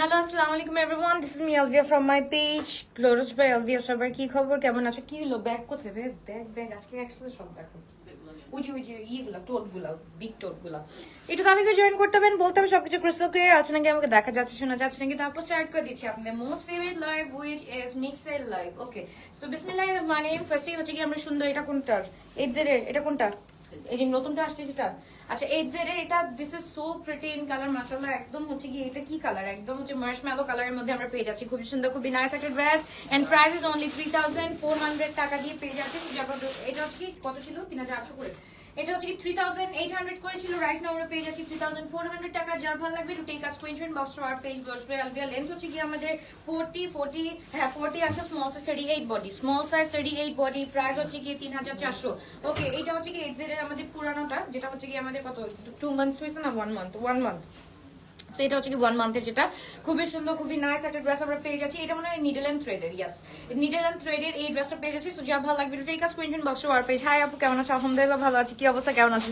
Hello আসসালামু আলাইকুম everyone, this is me Alvia from my page glows by Alvia. সবার কি খবর, কেমন আছো? কি হলো, ব্যাগ কোথায়? ব্যাগ আজকে একসাথে সব দেখো। ওই যে ইয়েগুলো, টোটগুলো, বিগ টোটগুলো একটু তাদেরকে জয়েন করতে হবেন, বলতে হবে সবকিছু ক্রিস্টাল ক্লিয়ার আছে নাকি, আমাকে দেখা যাচ্ছে শোনা যাচ্ছে নাকি। তারপর স্টার্ট করে দিচ্ছি আপনাদের most favourite live, which is mixed live. Okay, so বিসমিল্লাহির রহমানির রহিম। ফার্স্টেই হচ্ছে কি আমরা সুন্দর, এটা কোনটার? এইচ জেড এর, এটা কোনটা? এই যে নতুনটা আসছে যেটা, আচ্ছা এইচ জেড এর এটা। This is so pretty in colour, মাশাআল্লাহ। একদম হচ্ছে কি, এটা কি কালার? একদম হচ্ছে মার্শম্যালো কালারের মধ্যে আমরা পেয়ে যাচ্ছি। খুবই সুন্দর, খুবই নাইস একটা dress, and price is only 3400 টাকা দিয়ে পেয়ে যাচ্ছি। এটা হচ্ছে কি কত ছিল? 3800 করে। এটা হচ্ছে কি 3800 করে ছিল, রাইট নাও আমরা পেয়ে যাচ্ছি 3400 টাকা। যার ভালো লাগবে to take a screenshot, box to our page বসবে আলভিয়া। লেন্থ হচ্ছে কি আমাদের 40 হ্যাঁ 40 আছে, small size 38 body, small size 38 body. Price হচ্ছে কি 3400। ওকে, এটা হচ্ছে কি এক্সের আমাদের পুরানোটা, যেটা হচ্ছে কি আমাদের কত 2 মান্থস হয়েছে না, 1 মান্থ। সেটা হচ্ছে কি 1 মান্থের, যেটা খুবই সুন্দর, খুবই নাইস একটা ড্রেস আমরা পেয়ে যাচ্ছি। এটা মনে হয় নিডল এন্ড থ্রেডের, ইয়েস নিডল এন্ড থ্রেডের এই ড্রেসটা পেয়ে যাচ্ছি। সো যা ভালো লাগবে to take a screenshot, box to our page. Hi আপু, কেমন আছো? আলহামদুলিল্লাহ ভালো আছি। কি অবস্থা, কেমন আছো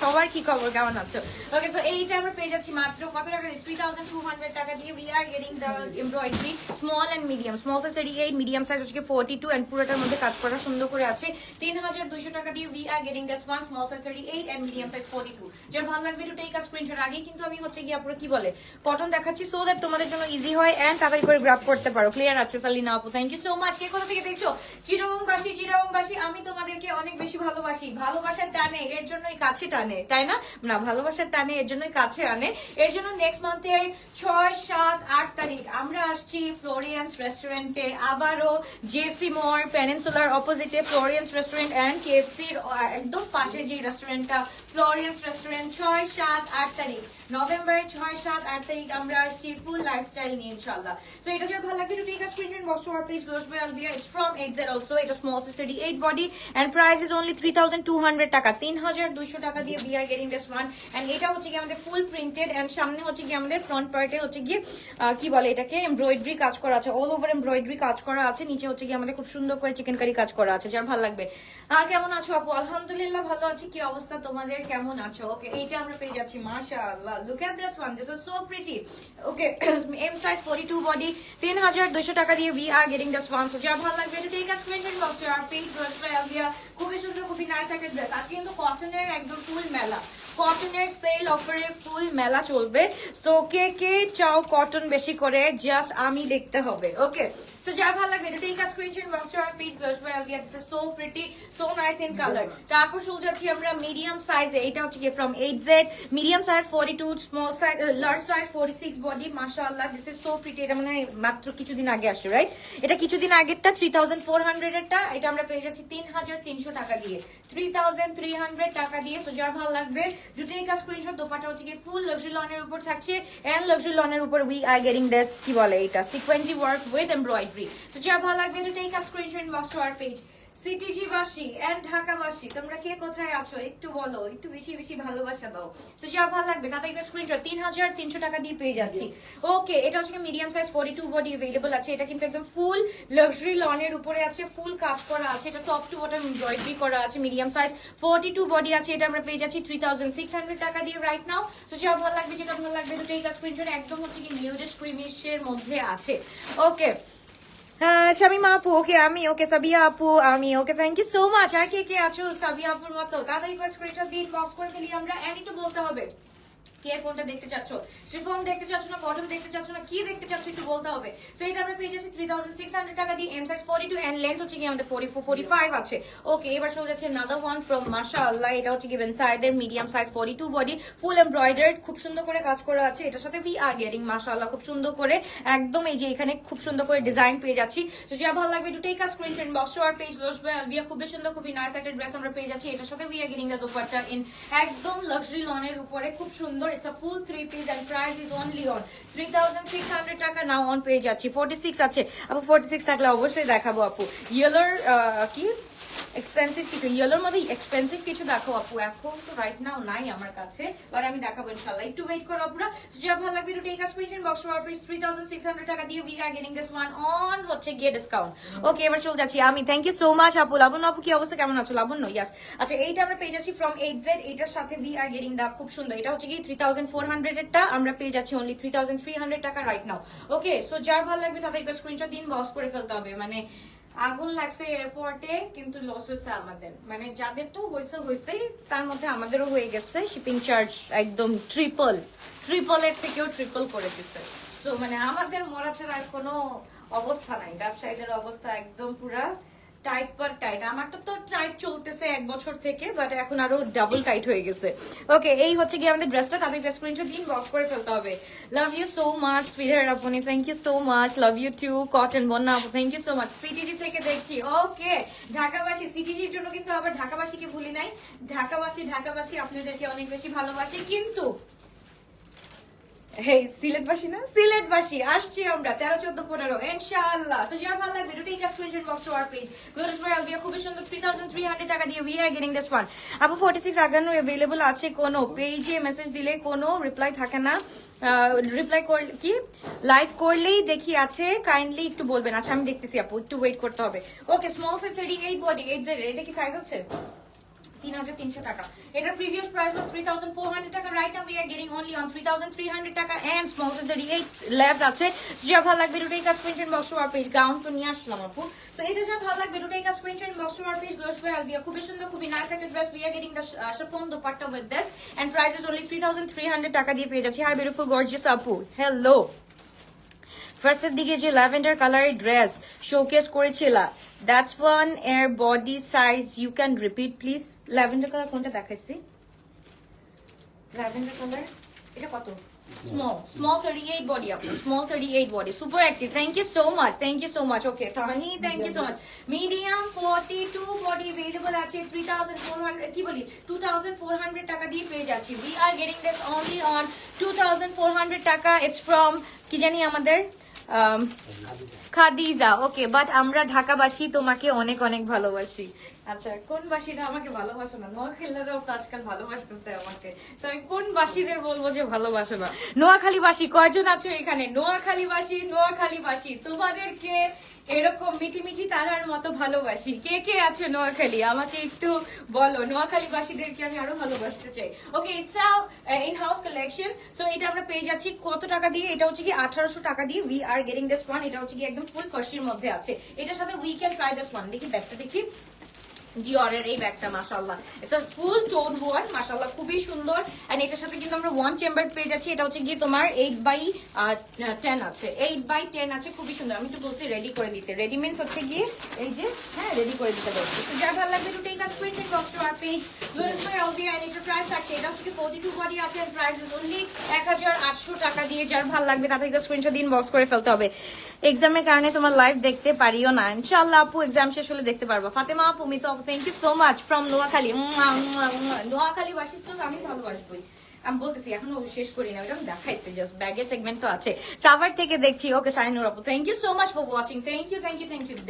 সবার কি খবর, কেমন আছো? ওকে, সো এইটা আমরা পেয়ে যাচ্ছি মাত্র কত টাকা? 3200 টাকা দিয়ে we are getting the embroidery small and medium. Small size 38, medium size হচ্ছে 42, এন্ড পুরোটার মধ্যে কাজ করা সুন্দর করে আছে। 3200 টাকা দিয়ে we are getting this one, small size 38 and medium size 42। যার ভালো লাগবে টু টেক আ স্ক্রিনশট। আগেই কিন্তু আমি হচ্ছে কি আপুরা কি বলে কটন দেখাচ্ছি, সো দ্যাট তোমাদের জন্য ইজি হয় এন্ড তাড়াতাড়ি করে গ্র্যাব করতে পারো। ক্লিয়ার আছে সালিনা আপু? Thank you so much. কে কোথা থেকে দেখছো? চিরংবাসী, আমি তোমাদেরকে অনেক বেশি ভালোবাসি। ভালোবাসার টানে এর জন্যই কাছে টানে, তাই না? না, ভালোবাসার টানে এর জন্যই কাছে আনে। এর জন্য নেক্সট মান্থের 6, 7, 8 তারিখ আমরা আসছি ফ্লোরিয়ান্স রেস্টুরেন্টে। আবারও জেসি মোর পেনিনসুলার অপোজিটে ফ্লোরিয়ান্স রেস্টুরেন্ট এন্ড কেএফসির একদম পাশে যে রেস্টুরেন্টটা, ফ্লোরিয়ান্স রেস্টুরেন্ট। 6, 7, 8 তারিখ নভেম্বর, 6, 7, 8 তারিখ আমরা আসছি ফুল লাইফস্টাইল নিয়ে ইনশাআল্লাহ। সো এটা যদি ভালো লাগে to take a screenshot, box to our page glows by Alvia. It's from Excel also. এটা small size 38 body and price is only 3200 taka. 3200 টাকা দিয়ে we are getting this one. And এটা হচ্ছে কি আমাদের ফুল প্রিন্টেড, এন্ড সামনে হচ্ছে কি আমাদের ফ্রন্ট পার্টে হচ্ছে কি কি বলে এটাকে, এমব্রয়ডারি কাজ করা আছে, অল ওভার এমব্রয়ডারি কাজ করা আছে। নিচে হচ্ছে কি আমাদের খুব সুন্দর করে চিকেন কারি কাজ করা আছে। যার ভালো লাগবে। কেমন আছো আপু? আলহামদুলিল্লাহ ভালো আছি। কি অবস্থা তোমাদের, কেমন আছো? ওকে, এইটা আমরা পেয়ে যাচ্ছি মাশাআল্লাহ। Look at this one, this is so pretty. Okay, M size 42 body, 3200 টাকা দিয়ে we are getting this one. So যার ভালো লাগবে to take a screenshot, box to our page glows by Alvia. খুবই সুন্দর, খুবই নাইস একটা ড্রেস। আজকে কিন্তু কটনের একদম ফুল মেলা, কটনের সেল অফারে ফুল মেলা চলবে। সো কে কে চাও কটন বেশি করে, জাস্ট আমি লিখতে হবে। ওকে, সো যার ভালো লাগবে to take a screenshot, box to our page glows by Alvia. This is so pretty, so nice in colour. তারপর চলে যাচ্ছি আমরা মিডিয়াম সাইজে। এটা হচ্ছে কি from HZ, medium size 42, small size large size 46 body. মাশাআল্লাহ, দিস ইজ সো প্রিটি। এটা মানে মাত্র কিছুদিন আগে আসছে, রাইট? এটা কিছুদিন আগেরটা 3400 এরটা, এটা আমরা পেয়ে যাচ্ছি 3300 টাকা দিয়ে, 3300 টাকা দিয়ে। সো যার ভালো লাগবে to take a screenshot. Dupatta হচ্ছে কি ফুল লাক্সারি লনের উপর থাকছে, এন্ড লাক্সারি লনের উপর উই আর গেটিং দিস কি বলে এটা, sequence work with embroidery. So যার ভালো লাগবে to take a screenshot, box to our page. CTG বাসী এন্ড ঢাকাবাসী, তোমরা কে কোথায় আছো একটু বলো, একটু বেশি বেশি ভালোবাসা দাও। সো যা ভালো লাগবে তাতে একটা স্ক্রিনশট। 3300 টাকা দিয়ে পেয়ে যাচ্ছি। ওকে, এটা হচ্ছে মিডিয়াম সাইজ 42 বডি अवेलेबल আছে। এটা কিন্তু একদম ফুল লাক্সারি লনের উপরে আছে, ফুল কাজ করা আছে। এটা টপ টু বটম এমব্রয়ডারি করা আছে। মিডিয়াম সাইজ 42 বডি আছে। এটা আমরা পেয়ে যাচ্ছি 3600 টাকা দিয়ে রাইট নাও। সো যা ভালো লাগবে, যেটা ভালো লাগবে তো টেক আ স্ক্রিনশট। একদম হচ্ছে কি নিউডিশ ক্রিমিশের মধ্যে আছে। ওকে, হ্যাঁ শামিমা আপু, ওকে আমি, ওকে সাবিয়া আপু আমি, okay thank you so much. আর কে কে আছো সাবিয়া আপুর মতো তাড়াতাড়ি করে স্ক্রিনশট দিয়ে বক্স করে ফেলি আমরা। এন্ড একটু বলতে হবে কে কোনটা দেখতে চাচ্ছ, শিফন দেখতে চাচ্ছ না কটন দেখতে চাচ্ছ না, কি দেখতে চাচ্ছ একটু বলতে হবে। সো এটা আমরা পেয়ে যাচ্ছি 3600 টাকা দিয়ে, এম সাইজ 42 এন্ড লেন্থ হচ্ছে কি আমাদের 44 45 আছে। ওকে, এবার চলে যাচ্ছে another one from মাশাআল্লাহ। এটা হচ্ছে গিভেন সাইজের মিডিয়াম সাইজ 42 বডি, ফুল এমব্রয়ডার্ড, খুব সুন্দর করে কাজ করা আছে। এটার সাথে উই আর গেটিং মাশাআল্লাহ খুব সুন্দর করে একদম এই যে এখানে খুব সুন্দর করে ডিজাইন পেয়ে যাচ্ছি। তো যা ভালো লাগবে to take a screenshot, box to our page glows by Alvia. খুবই সুন্দর, খুবই নাইস একটা ড্রেস আমরা পেয়ে যাচ্ছি। এটার সাথে we are getting the dupatta in একদম লাক্সারি লনের উপরে, খুব সুন্দর। It's a full 3 piece and price is only on 3600 টাকা নাও অন পেয়ে যাচ্ছি। 46 আছে আপু, 46 থাকলে অবশ্যই দেখাবো আপু। ইয়েলোর কি এক্সপেন্সিভ কিছু ইয়েলোর মধ্যে এক্সপেন্সিভ কিছু দেখো আপু, এখন তো রাইট নাও নাই আমার কাছে, বাট আমি দেখাবো ইনশাআল্লাহ, একটু ওয়েট করো আপুরা। যা ভালো লাগবে to take a screenshot, box for price 3600 টাকা দিয়ে we are getting this one on হচ্ছে গিয়ে ডিসকাউন্ট। ওকে, এবার চলে যাচ্ছি আমি। থ্যাংক ইউ সো মাচ আপু। লাবণ্য আপু কি অবস্থা, কেমন আছো লাবণ্য? ইয়াস, আচ্ছা এইটা আমরা পেয়ে যাচ্ছি ফ্রম 8Z, এটার সাথে উই আর গেটিং দা, খুব সুন্দর। এটা হচ্ছে কি 3400 এরটা আমরা পেয়ে যাচ্ছি অনলি 3300 টাকা রাইট নাও। ওকে, সো যার ভালো লাগবে তাদের একটা স্ক্রিনশট দিন, বক্স করে ফেলতে হবে। মানে আগুন লাগছে এয়ারপোর্টে, কিন্তু লস হয়েছে আমাদের, মানে যাদের তো হয়েছেই, তার মধ্যে আমাদেরও হয়ে গেছে। শিপিং চার্জ একদম ট্রিপলের থেকেও ট্রিপল করে দিচ্ছে। তো মানে আমাদের মরা ছাড়া আর কোনো অবস্থা নাই, ব্যবসায়ীদের অবস্থা একদম পুরা টাইট পার টাইট। আমারটা তো টাইট চলতেছে 1 বছর থেকে, বাট এখন আরো ডাবল টাইট হয়ে গেছে। ওকে, এই হচ্ছে গিয়ে আমাদের ড্রেসটা, তাদের স্ক্রিনশট দিন, বক্স করে ফেলতে হবে। Love you so much sweeter আপনি, thank you so much, love you too. Cotton Bonna আপু, thank you so much. CTG থেকে দেখছি, ওকে ঢাকাবাসী, সিটিজির জন্য কিন্তু আবার ঢাকাবাসীকে ভুলি নাই। ঢাকাবাসী আপনাদেরকে অনেক বেশি ভালোবাসি, কিন্তু হেই সিলেটবাসী আসছি আমরা 13, 14, 15 ইনশাআল্লাহ। সো যার ভালো লাগবে to take a screenshot, box to our page. Glorious royal দিয়ে খুব সুন্দর 3300 টাকা দিয়ে we are getting this one. আপু 46 আগানো अवेलेबल আছে, কোনো পেজে মেসেজ দিলে কোনো রিপ্লাই থাকে না, রিপ্লাই করলে কি লাইভ করলেই দেখি আছে, কাইন্ডলি একটু বলবেন। আচ্ছা আমি দেখতেছি আপু, একটু ওয়েট করতে হবে। ওকে, স্মল সাইজ 38 বডি 8Z, এটা কি সাইজ আছে? 3300 টাকা। এটার প্রিভিয়াস প্রাইস was 3400 টাকা, right now we are getting only on 3300 টাকা এন্ড স্মল সাইজ 38 লেফট আছে। যা ভালো লাগবে to take a screenshot, box to our page. Gown তো নিয়ে আসলাম আপু, সো এটা যা ভালো লাগবে to take a screenshot, box to our page. Glows by আলবিয়া, খুবই সুন্দর, খুবই নাইস একটা dress. We are getting the chiffon dupatta with this and price is only 3300 টাকা দিয়ে পেয়ে যাচ্ছি। হাই বিউটিফুল গর্জিয়াস আপু, হ্যালো। ফার্স্টের দিকে যে ল্যাভেন্ডার কালারের ড্রেস শোকেস করেছিলা, দ্যাটস ওয়ান এর body size, you can repeat please. Lavender colour কোনটা দেখাইছি? ল্যাভেন্ডার কালার এটা কত? স্মল 38 বডি আপু, small 38 body, super active. Thank you so much. Okay Tahani, thank you so much. Medium 42 body available আছে 3400 কি বলি 2400 টাকা দিয়ে পেয়ে যাচ্ছি। We are getting this only on 2400 টাকা। ইটস ফ্রম কি জানি আমাদের খাদিজা। ওকে, বাট আমরা ঢাকাবাসী তোমাকে অনেক অনেক ভালোবাসি। আচ্ছা, কোন বাসীরা আমাকে ভালোবাসো না? নোয়াখালীরাও তো আজকাল ভালোবাসতেছে আমাকে, তো আমি কোন বাসীদের বলবো যে ভালোবাসো না? নোয়াখালীবাসী কয়জন আছো এখানে? নোয়াখালীবাসী তোমাদেরকে এরকম মিটি তারার মতো ভালোবাসি। কে কে আছে নোয়াখালী, আমাকে একটু বলো। নোয়াখালীবাসীদেরকে আমি আরো ভালোবাসতে চাই। Okay, it's in house collection. So এটা আমরা পেয়ে যাচ্ছি কত টাকা দিয়ে? এটা হচ্ছে কি 1800 টাকা দিয়ে we are getting this one. এটা হচ্ছে কি একদম ফুল ফার্সির মধ্যে আছে। এটার সাথে we can try this one. দেখি ব্যাগটা দেখি, ডিওরের এই ব্যাগটা মাশাআল্লাহ, it's a full tone one, মাশাআল্লাহ খুবই সুন্দর। এন্ড এটার সাথে কিন্তু আমরা ওয়ান চেম্বার পেয়ে যাচ্ছি। এটা হচ্ছে গিয়ে তোমার 8x10 আছে, 8x10 আছে, খুবই সুন্দর। আমি তো বলছি রেডি করে দিতে, রেডি মিন্স হচ্ছে গিয়ে এই যে হ্যাঁ রেডি করে দিতে বলছি। তো যা ভালো লাগবে to take a screenshot, box to our page. Glorious by Albia, and এটার প্রাইস আছে, এটা হচ্ছে কি 42 বডি আছে এন্ড প্রাইস ইজ অনলি 1800 টাকা দিয়ে। যার ভালো লাগবে তাদেরকে স্ক্রিনশট দিন, বক্স করে ফেলতে হবে। এক্সামের কারণে তোমার লাইভ দেখতে পারিও না, ইনশাআল্লাহ আপু এক্সাম শেষ হলে দেখতে পারবো। ফাতেমা আপু, মিতু আপু, thank you so much from Noakhali. নোয়াখালীবাসী তো আমি ভালোবাসবই, আমি বলতেছি এখনো শেষ করি না, ওটা দেখাইছে জাস্ট ব্যাগের সেগমেন্ট তো আছে। সাভার থেকে দেখছি। ওকে শাহিনুর আপু, thank you so much for watching, thank you.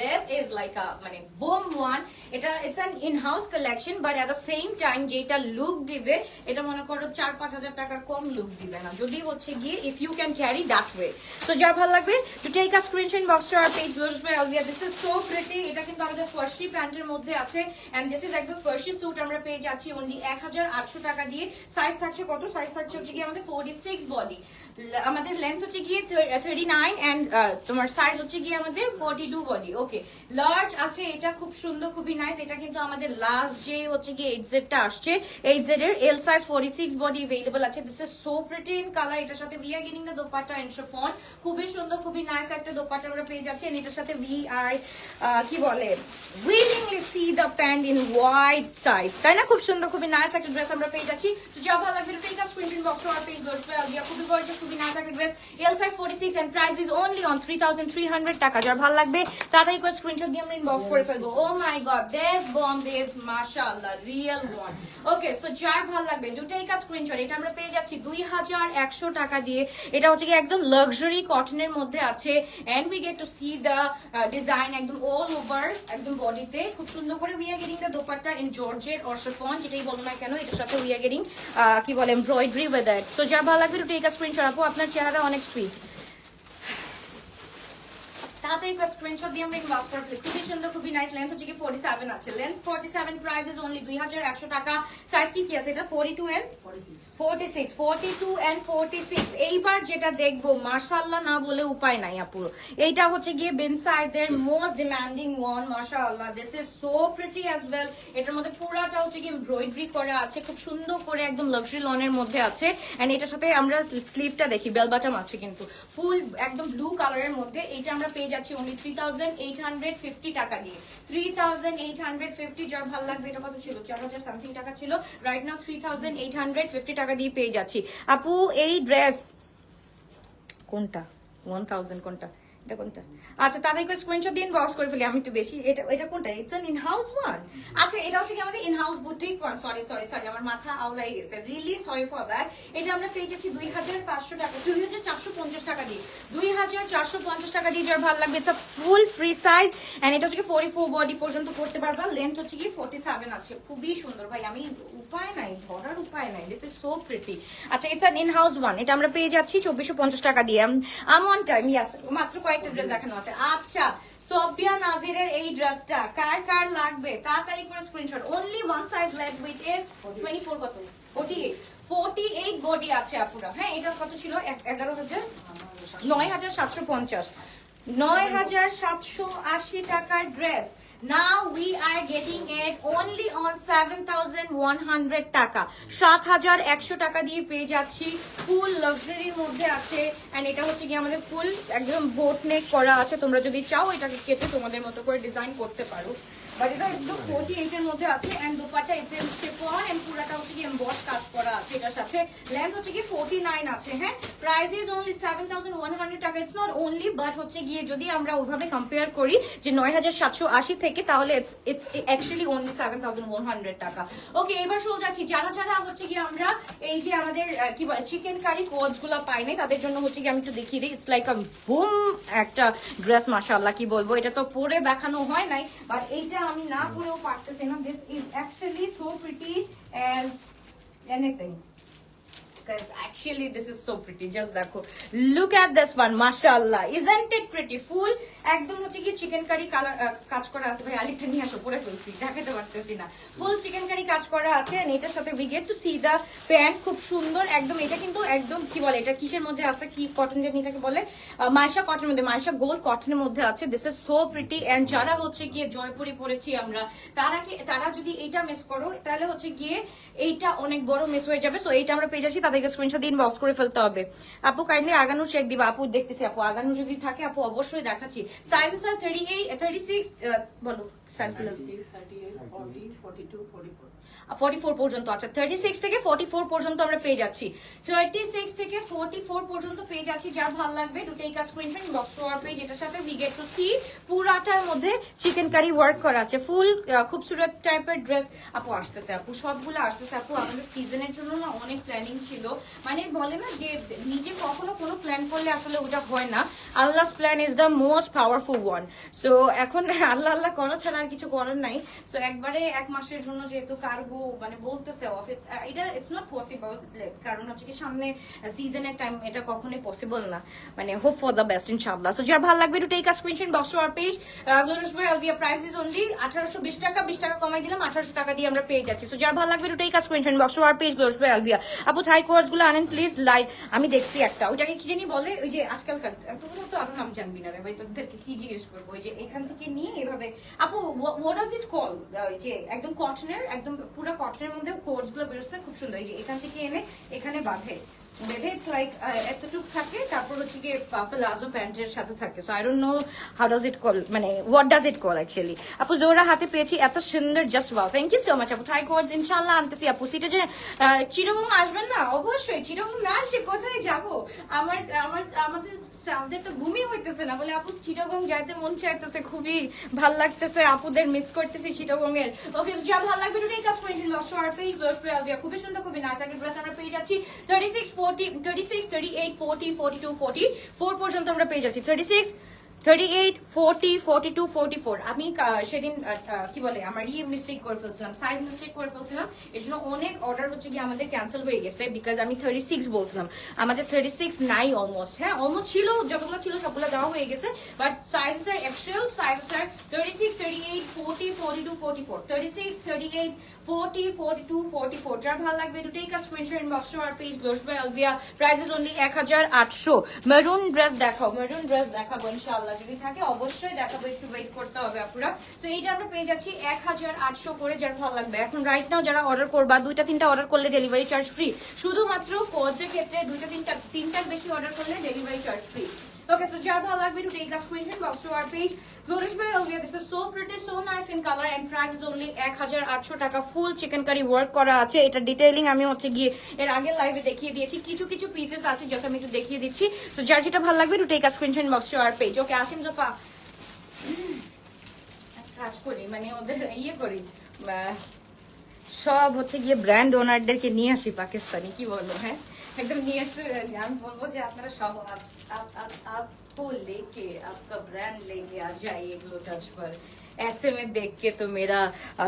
This is like a মানে বুম ওয়ান। এটা it's an in house collection, but at the same time যেটা লুক দিবে এটা মনে করো 4-5 হাজার টাকার কম লুক দিবে না, যদি হচ্ছে গিয়ে if you can carry that way. So যার ভালো লাগবে to take a screenshot, box to our page. Glorious by Albia, this is so pretty. এটা কিন্তু আমাদের ফার্সি প্যান্টের মধ্যে আছে এন্ড দিস ইজ একদম ফার্সি স্যুট। আমরা পেয়ে যাচ্ছি অনলি 1800 টাকা দিয়ে। সাইজ থাকছে কত? সাইজ থাকছে হচ্ছে গিয়ে আমাদের 46 বডি, আমাদের লেন্থ হচ্ছে গিয়ে 39 এন্ড তোমার সাইজ হচ্ছে গিয়ে আমাদের 42 বডি। ওকে, লার্জ আছে, এটা খুব সুন্দর, খুবই নাইস। এটা কিন্তু আমাদের লাস্ট যে হচ্ছে গিয়ে 8Z টা আসছে, 8Z এর এল সাইজ 46 বডি अवेलेबल আছে। This is so pretty in colour. এটার সাথে we are getting the dupatta and chiffon, খুবই সুন্দর, খুবই নাইস একটা দোপাট্টা আমরা পেয়ে যাচ্ছি। এন্ড এটার সাথে উই আর কি বলে willingly C the pant in wide size, তাই না? খুব সুন্দর, খুবই নাইস একটা ড্রেস আমরা পেয়ে যাচ্ছি। যা ভালো লাগবে take a screenshot, box to our page. Glorious by আলবিয়া, খুবই গর্জিয়াস, খুবই নাইস একটা dress, L size 46 and price is only on 3300 টাকা। যার ভালো লাগবে তাড়াতাড়ি করে স্ক্রিনশট দিয়ে আমরা ইনবক্স করে ফেলবো। ও মাই গড, দিস bomb is মাশাআল্লাহ রিয়েল ওয়ান। ওকে, সো যার ভালো লাগবে দুটাই কা স্ক্রিনশট। এটা আমরা পেয়ে যাচ্ছি 2100 টাকা দিয়ে। এটা হচ্ছে কি একদম লাক্সারি কটনের মধ্যে আছে and we get to see the design একদম অল ওভার একদম বডিতে খুব সুন্দর করে we are getting the dupatta in georgette or chiffon, যেটাই বলো না কেন এটার সাথে উই আর গেটিং কি বলে এমব্রয়ডারি উইথ দ্যাট। সো যার ভালো লাগবে দুটাই কা স্ক্রিনশট। আপু আপনার চেহারা অনেক সুইট, তাড়াতাড়ি স্ক্রিনশট দিয়ে আমরা ইনবক্স করে ফেলি। খুবই সুন্দর, খুবই নাইস। লেন্থ হচ্ছে কি 47 আছে, লেন্থ 47, প্রাইস ইজ অনলি 2100 টাকা। সাইজ কি কি আছে এটা? 42 এন্ড 46, 42 এন্ড 46। এইবার যেটা দেখবো মাশাআল্লাহ না বলে উপায় নাই আপু, এইটা হচ্ছে গিয়ে বেনসাইদের মোস্ট ডিমান্ডিং ওয়ান। মাশাআল্লাহ, this is so pretty as well. এটার মধ্যে পুরাটা হচ্ছে কি এমব্রয়ডারি করা আছে, খুব সুন্দর করে একদম লাক্সারি লনের মধ্যে আছে। এন্ড এটার সাথে আমরা স্লিভটা দেখি, বেল বাটম আছে কিন্তু ফুল একদম ব্লু কালারের মধ্যে। এইটা আমরা পেয়ে যাচ্ছি only 3850 টাকা দিয়ে। 3850। যার ভালো লাগবে, এটা কত ছিল? 4000 সামথিং টাকা ছিল, রাইট নাও 3850 টাকা দিয়ে পেয়ে যাচ্ছি। আপু এই ড্রেস কোনটা? 1000 কোনটা? এটা কোনটা? আচ্ছা, তাদের করে স্ক্রিনশট দিয়ে ইনবক্স করে ফেলি। আমি একটু বেশি এটা কোনটা? It's an in house one. আচ্ছা, এটা হচ্ছে কি আমাদের in house boutique one. Sorry আমার মাথা আউলাই গেছে, রিয়েলি সরি ফর দ্যাট। এটা আমরা পেয়ে যাচ্ছি 2500 টাকা, 2450 টাকা দিয়ে। 2450 টাকা দিয়ে যার ভালো লাগবে। It's a full free size and এটা হচ্ছে কি 44 বডি পর্যন্ত পড়তে পারবা। লেন্থ হচ্ছে কি 47 আছে, খুবই সুন্দর ভাই। আমি উপায় নাই, ধরার উপায় নাই। This is so pretty. আচ্ছা, it's an in house one. এটা আমরা পেয়ে যাচ্ছি 2450 টাকা দিয়ে। আম অন টাইম, ইয়াস, মাত্র কয়েকটা ড্রেস দেখানো আছে। আচ্ছা, সোফিয়া নাজিরের এই ড্রেসটা কার কার লাগবে তাড়াতাড়ি করে screenshot. Only one size left with is 24 কত? 48 বডি আছে আপুরা। হ্যাঁ, এটা কত ছিল? 9750, 9780 টাকার dress. Now we are getting it only on 7100 টাকা। 7100 টাকা দিয়ে পেয়ে যাচ্ছি। ফুল লাক্সারির মধ্যে আছে এন্ড এটা হচ্ছে কি আমাদের ফুল একদম বোট নেক করা আছে। তোমরা যদি চাও এটাকে কেটে তোমাদের মতো করে ডিজাইন করতে পারো, বাট এটা একদম 48 এর মধ্যে আছে এন্ড দোপাট্টা এতে শিফন এন্ড পুরাটা হচ্ছে কি এমবস কাজ করা আছে এটার সাথে। লেন্থ হচ্ছে কি 49 আছে। হ্যাঁ, প্রাইস ইজ অনলি 7100 টাকা। ইটস নট অনলি, বাট হচ্ছে গিয়ে যদি আমরা ওইভাবে কম্পেয়ার করি যে 9780 থেকে, তাহলে ইটস অ্যাকচুয়ালি অনলি 7100 টাকা। ওকে, এবার শুরু যাচ্ছি। যারা হচ্ছে কি আমরা এই যে আমাদের কি বলে চিকেন কারি কোডস গুলো পাই নাই, তাদের জন্য হচ্ছে কি আমি একটু দেখিয়ে দিই। ইটস লাইক আ বুম একটা ড্রেস। মাশাআল্লাহ, কি বলবো, এটা তো পরে দেখানো হয় নাই, বাট এইটা আমি না পরেও পারতেছি না। This is actually so pretty as anything. Guys, actually this is so pretty. Just দেখো, look at this one, mashallah, isn't it pretty? Full একদম হচ্ছে কি চিকেন কারি কালার কাজ করা আছে। ভাই আরেকটা নিয়ে আসো, পরে ফেলছি, দেখাতে পারতেছি না। ফুল চিকেন কারি কাজ করা আছে এন্ড এটার সাথে we get to see the pant, খুব সুন্দর একদম। এটা কিন্তু একদম কি বলে, এটা কিসের মধ্যে আছে? কি কটন জানি এটাকে বলে? মাইশা কটনের মধ্যে, মাইশা গোল্ড কটনের মধ্যে আছে। This is so pretty and যারা হচ্ছে গিয়ে জয়পুরি পরেছি আমরা, তারা যদি এইটা মিস করো তাহলে হচ্ছে গিয়ে এইটা অনেক বড় মিস হয়ে যাবে। সো এইটা আমরা পেয়ে যাচ্ছি, তাদেরকে স্ক্রিনশট দিয়ে ইনবক্স করে ফেলতে হবে। আপু কাইন্ডলি আগানো চেক দিবা। আপু দেখতেছি, আপু আগানো যদি থাকে আপু অবশ্যই দেখাচ্ছি। সাইজেস আর 38, 36 বলো সাইজগুলো। 44 পর্যন্ত। আচ্ছা, 36 থেকে 44 পর্যন্ত আমরা পেয়ে যাচ্ছি। 36 থেকে 44 পর্যন্ত পেয়ে যাচ্ছি। যার ভালো লাগবে দুটেই কাজ screenshot inbox to our page. এটার সাথে উই গেট টু সি পুরাটার মধ্যে চিকেন কারি ওয়ার্ক করা আছে। ফুল খুবসুরত টাইপের ড্রেস। আপু আসতেছে, আপু সবগুলো আসতেছে। আপু আমাদের সিজনের জন্য না অনেক প্ল্যানিং ছিল। মানে বলে না যে নিজে কখনো কোনো প্ল্যান করলে আসলে ওটা হয় না। আল্লাহস plan is the most powerful one. So এখন আল্লাহ আল্লাহ করা ছাড়া আর কিছু করার নাই। সো একবারে এক মাসের জন্য যেহেতু কারবো মানে বলতেছে এটা ইটস নট পসিবল, কারণ হচ্ছে কি সামনে সিজনের টাইম, এটা কখনোই পসিবল না। মানে হোপ ফর দ্য বেস্ট ইনশাআল্লাহ। সো যার ভালো লাগবে to take a screenshot box to our page. Glorious by Alvia price is only 1820 টাকা। 20 টাকা কমাই দিলাম, 1800 টাকা দিয়ে আমরা পেয়ে যাচ্ছি। সো যার ভালো লাগবে to take a screenshot box to our page glorious by Alvia. আপু থাই কোয়ার্স গুলো আনেন প্লিজ। লাইট আমি দেখছি একটা, ওইটাকে কি জানি বলে, ওই যে আজকালকার তোমরা তো আরো নাম জানবি না রে ভাই, তোদেরকে কি জিজ্ঞেস করবো? ওই যে এখান থেকে নিয়ে এভাবে, আপু হোয়াট ডাজ ইট কল, যে একদম কটনের, একদম পুরো কটনের মধ্যে কোর্স গুলো বেরোচ্ছে, খুব সুন্দর। এই যে এখান থেকে এনে এখানে বাঁধে, বেঁধে ইটস লাইক এতটুক থাকে, তারপর হচ্ছে গিয়ে প্লাজো প্যান্টের সাথে থাকে। So I don't know how does it call, মানে what does it call actually. আপু জোড়া হাতে পেয়েছি, এত সুন্দর, just wow, thank you so much আপু। থাই কোয়ার্ডস ইনশাআল্লাহ আনতেছি আপু। সিটা যে চিরবং আসবেন না, অবশ্যই। চিরবং না আসে কোথায় যাবো? আমাদের আমাদের তো ঘুমই হইতেছে না, বলে আপু চিটাগং যাইতে মন চাইতেছে, খুবই ভাল লাগতেছে, আপুদের মিস করতেছি চিটাগং এর। ওকে, যা ভালো লাগবে টু টেক আ স্ক্রিনশট লস আর পেজ লস ফর আলবিয়া, খুবই সুন্দর, খুবই নাইস একটা ড্রেস আমরা পেয়ে যাচ্ছি 36 40 36 38 40 42 44 পর্যন্ত আমরা পেয়ে যাচ্ছি। 36 38 40 42 44। আমি সেদিন কি বলে আমার মিস্টেক করে ফেলছিলাম, সাইজ মিস্টেক করে ফেলছিলাম, এর জন্য অনেক অর্ডার হচ্ছে কি আমাদের ক্যান্সেল হয়ে গেছে, বিকজ আমি 36 বলছিলাম, আমাদের 36 নাই অলমোস্ট। হ্যাঁ, অলমোস্ট ছিল, যতগুলো ছিল সবগুলো দেওয়া হয়ে গেছে, but sizes R actual sizes আর 36 38 40 42 44 36 38 40 42 44। যার ভালো লাগবে to take a screenshot inbox to our page glows by Albia, price is only 1800। Maroon dress দেখাও, মেরুন ড্রেস দেখাবো ইনশাআল্লাহ, যদি থাকে অবশ্যই দেখাবো, একটু ওয়েট করতে হবে আপনারা। সো এইটা আমরা পেয়ে যাচ্ছি 1800 করে, যার ভালো লাগবে। এখন রাইট নাও যারা অর্ডার করবা, 2টা 3টা অর্ডার করলে ডেলিভারি চার্জ ফ্রি, শুধুমাত্র কোজের ক্ষেত্রে 2টা 3টার বেশি অর্ডার করলে delivery charge free. Okay, so jar bhal lagbe to take a screenshot box to our page. Glorish by Olivia, this is so pretty, so nice in color and price is only 1800 টাকা। ফুল chicken curry work করা আছে, এটা detailing আমি হচ্ছে গিয়ে এর আগের লাইভে দেখিয়ে দিয়েছি, কিছু কিছু পিসেস আছে জাস্ট আমি একটু দেখিয়ে দিচ্ছি। সো যার যেটা ভালো লাগবে to take a screenshot box to our page. Okay, Asim Jofa কাজ করি, মানে ওদের ইয়ে করি, সব হচ্ছে গিয়ে ব্র্যান্ড ওনারদেরকে নিয়ে আসি পাকিস্তানি, কি বলবো, হ্যাঁ एकदम नियर से আমি বলবো যে আপনারা সব आपको लेके आपका ब्रांड लेके आ जाइए ग्लो टच पर, ऐसे में देख के तो मेरा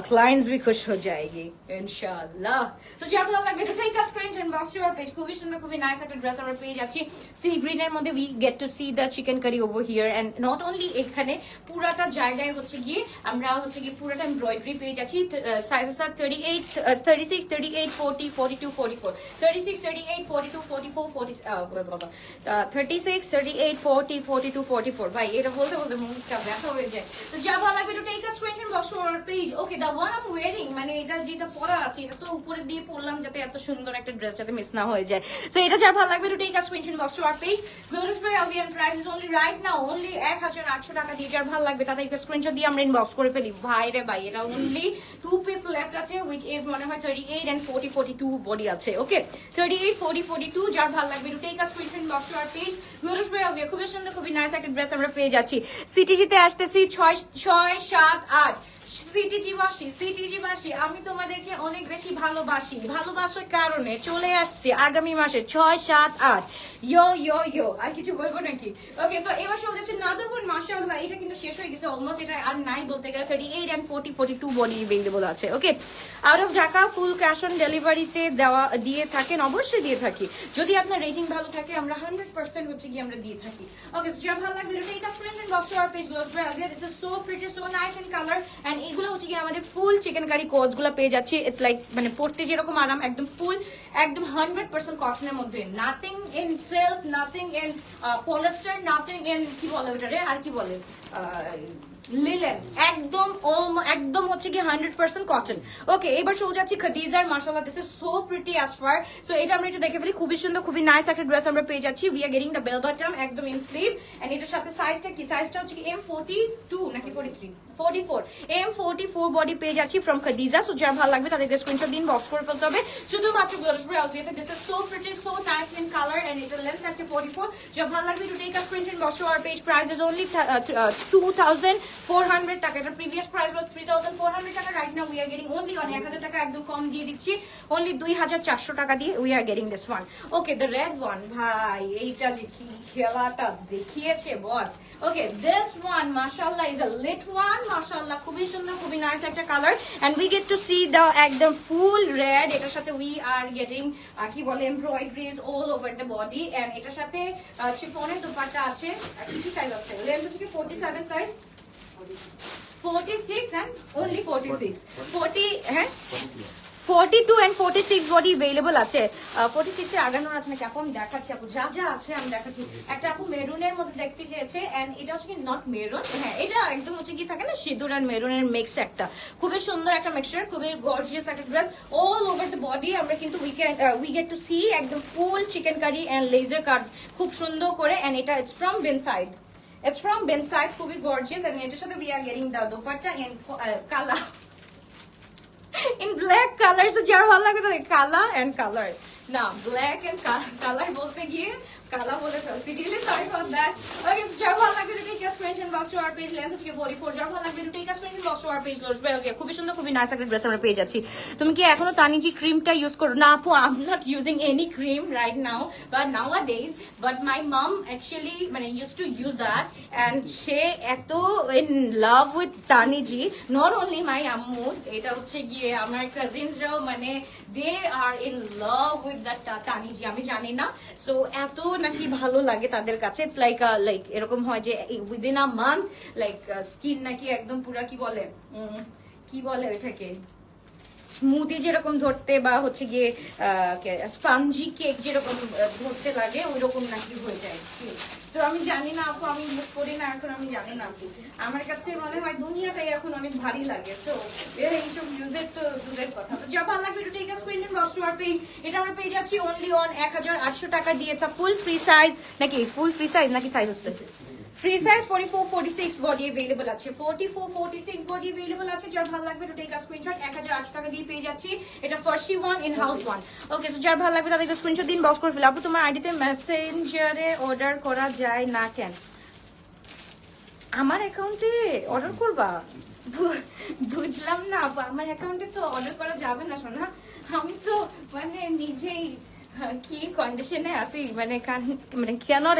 क्लाइंट्स भी खुश हो जाएगी इंशाल्लाह। तो যার ভালো লাগবে to take a screenshot box to our page. খুবই সুন্দর, খুবই নাইস একটা ড্রেস আমরা পেয়ে যাচ্ছি সি গ্রিন এর মধ্যে। We get to see the chikankari over here and not only, এখানে পুরাটা জায়গায় হচ্ছে গিয়ে আমরা হচ্ছে গিয়ে পুরাটা এমব্রয়ডারি পেয়ে যাচ্ছি। সাইজেস আর 38 36 38 40 42 44 36 38 42 44 36 38 40 42 44। ভাই এটা বলতে বলতে মুখটা ব্যথা হয়ে যায়। তো যা ভালো লাগবে to take a screenshot box to our page. Okay, the one I'm wearing, মানে এটা যেটা পরা আছে এটা তো উপরে দিয়ে পরলাম যাতে এত সুন্দর একটা ড্রেস যাতে মিস না হয়ে যায়। সো এটা যার ভালো লাগবে to take a screenshot box to our page. Glorious by Albion, price is only right now only 1800 টাকা দিয়ে। যার ভালো লাগবে তাদের একটা স্ক্রিনশট দিয়ে আমরা ইনবক্স করে ফেলি। ভাই রে ভাই, এটা only 2 পিস লেফট আছে, which is মনে হয় 38 and 40 42 বডি আছে। ওকে, 38 40 42। যার ভালো লাগবে to take a screenshot box to our page. Glorious by Albion, খুবই সুন্দর, খুবই নাইস একটা ড্রেস আমরা পেয়ে যাচ্ছি। সিটিজিতে আসতেছি 6 7 8। সিটিজিবাসী, আমি তোমাদেরকে অনেক বেশি ভালোবাসি, ভালোবাসার কারণে চলে আসছি আগামী মাসে 6 7 8। ইয়ো ইয়ো ইয়ো, আর কিছু বলবো নাকি? ওকে, সো এবার চলে যাচ্ছে নাদুগুন। মাশাআল্লাহ, এটা কিন্তু শেষ হয়ে গেছে অলমোস্ট, এটা আর নাই বলতে গেলে। 38 and 40 42 বডি अवेलेबल আছে। Okay, out of Dhaka full cash on ডেলিভারিতে দিয়ে থাকেন, অবশ্যই দিয়ে থাকি, যদি আপনার রেটিং ভালো থাকে আমরা 100% হচ্ছে কি আমরা দিয়ে থাকি। ওকে, সো যা ভালো লাগবে take a screenshot box to our page glows by Albia. This is so pretty, so nice in colour and এগুলো হচ্ছে কি আমাদের ফুল চিকেন কারি কোটস গুলো পেয়ে যাচ্ছি। ইটস লাইক মানে পড়তে যেরকম আরাম, একদম ফুল, একদম 100% কটনের মধ্যে, nothing in silk, nothing in polyester, nothing in কি বলে ওটারে, আর কি বলে লিলেন, একদম হচ্ছে কি 100% কটন। ওকে, এবার চলে যাচ্ছি খাদিজার। মাশাআল্লাহ, this is so pretty as far. So এটা আমরা একটু দেখে ফেলি, খুবই সুন্দর, খুবই নাইস একটা ড্রেস আমরা পেয়ে যাচ্ছি। We are getting the bell bottom, একদম ইন স্লিভ এন্ড এটার সাথে সাইজটা কি, সাইজটা হচ্ছে কি M42 নাকি 43 44 M44 বডি পেয়ে যাচ্ছি ফ্রম খাদিজা। সো যার ভালো লাগবে তাদেরকে স্ক্রিনশট দিন, বক্স করে ফেলতে হবে শুধুমাত্র গ্লোস বাই আলবিয়াতে। This is so pretty, so nice in colour and এটার লেন্থ আছে 44। যার ভালো লাগবে to take a screenshot box to our page. Price is only 2400 টাকা। এটা প্রিভিয়াস প্রাইস was 3400 টাকা। Right now we are getting only on 1000 টাকা একদম কম দিয়ে দিচ্ছি, অনলি 2400 টাকা দিয়ে we are getting this one. Okay, the red one, ভাই এইটা যে কি খেলাটা দেখিয়েছে বস। ওকে, দিস ওয়ান মাশাআল্লাহ ইজ আ লিট ওয়ান। মাশাআল্লাহ, খুবই সুন্দর, খুবই নাইস একটা colour and we get to see the একদম ফুল রেড। এটার সাথে উই আর গেটিং কি বলে embroideries all over the body and এটার সাথে চিফনের দুপাট্টা আছে। কি সাইজ আছে? লেন্থ হচ্ছে কি 47 সাইজ, 46 and only 46 40 হ্যাঁ 42 and 46 বডি अवेलेबल আছে। 46 এর আগানোর আছে নাকি আপু? আমি দেখাচ্ছি আপু, যা যা আছে আমি দেখাচ্ছি। একটা আপু মেরুনের মধ্যে দেখতে চেয়েছে, এন্ড এটা হচ্ছে কি নট মেরুন, হ্যাঁ এটা একদম হচ্ছে কি থাকে না সিঁদুর এন্ড মেরুনের মিক্স একটা, খুবই সুন্দর একটা মিক্সচার, খুবই গর্জিয়াস একটা dress. All over the body আমরা কিন্তু উই গেট টু সি একদম full chikankari and laser cut খুব সুন্দর করে, এন্ড এটা ইটস ফ্রম বেনসাইড, ইটস ফ্রম বেনসাইড, খুবই গর্জিয়াস। এন্ড এটার সাথে we are getting the dupatta in colour, in black colors, যার ভালো লাগে তাদের কালা এন্ড কালার, না ব্ল্যাক এন্ড কালার বলতে গিয়ে কালা বলে ফেলছি, really sorry for that. Okay, so যার ভালো লাগবে দুটো ক্যাশ মেনশন box to our page, length হচ্ছে 44, যার ভালো লাগবে দুটো ক্যাশ মেনশন বক্স টু আওয়ার পেজ, লস বেলভিয়া, খুবই সুন্দর খুবই নাইস একটা ড্রেস আমরা পেয়ে যাচ্ছি। তুমি কি এখনো তানিজি ক্রিমটা ইউজ করো? না আপু, I am not using any cream right now, but nowadays, but my mom actually মানে use to use that, and সে এত ইন লাভ উইথ তানিজি, নট অনলি মাই আম্মু, এটা হচ্ছে গিয়ে আমার কাজিনসরাও মানে they are in love with that তানিজি, আমি জানি না। সো এত নাকি ভালো লাগে তাদের কাছে, ইটস লাইক লাইক এরকম হয় যে within a month like skin নাকি একদম পুরা কি বলে ওইটাকে স্মুদি যেরকম ধরতে বা হচ্ছে গিয়ে স্পঞ্জি কেক যেরকম ধরতে লাগে ওই রকম নাকি হয়ে যায়। তো আমি জানি না আপু, আমি মুখ করি না এখন, আমি জানি না আপু, আমার কাছে মনে হয় দুনিয়াটাই এখন অনেক ভারী লাগে। তো এইসব ইউজের তো দূরের কথা। তো যা ভালো লাগবে take a screenshot box to our page, এটা আমরা পেয়ে যাচ্ছি অনলি অন 1800 টাকা দিয়ে। ফুল ফ্রি সাইজ নাকি, ফুল ফ্রি সাইজ নাকি সাইজ আছে ফ্রি সাইজ 44 46 বডি अवेलेबल আছে, 44 46 বডি अवेलेबल আছে। যার ভালো লাগবে তো টেক আ স্ক্রিনশট, 1800 টাকা দিয়ে পেয়ে যাচ্ছি, এটা ফার্সি one in house one. Okay, so যার ভালো লাগবে তাদের স্ক্রিনশট দিন, বক্স করে ফেলে। আপু তোমার আইডিতে মেসেঞ্জারে অর্ডার করা যায় না কেন? আমার অ্যাকাউন্টে অর্ডার করবা? বুঝলাম না আপু, আমার অ্যাকাউন্টে তো অর্ডার করা যাবে না সোনা, আমি তো মানে নিজেই কি কন্ডিশনে আছি, মানে ক্যানট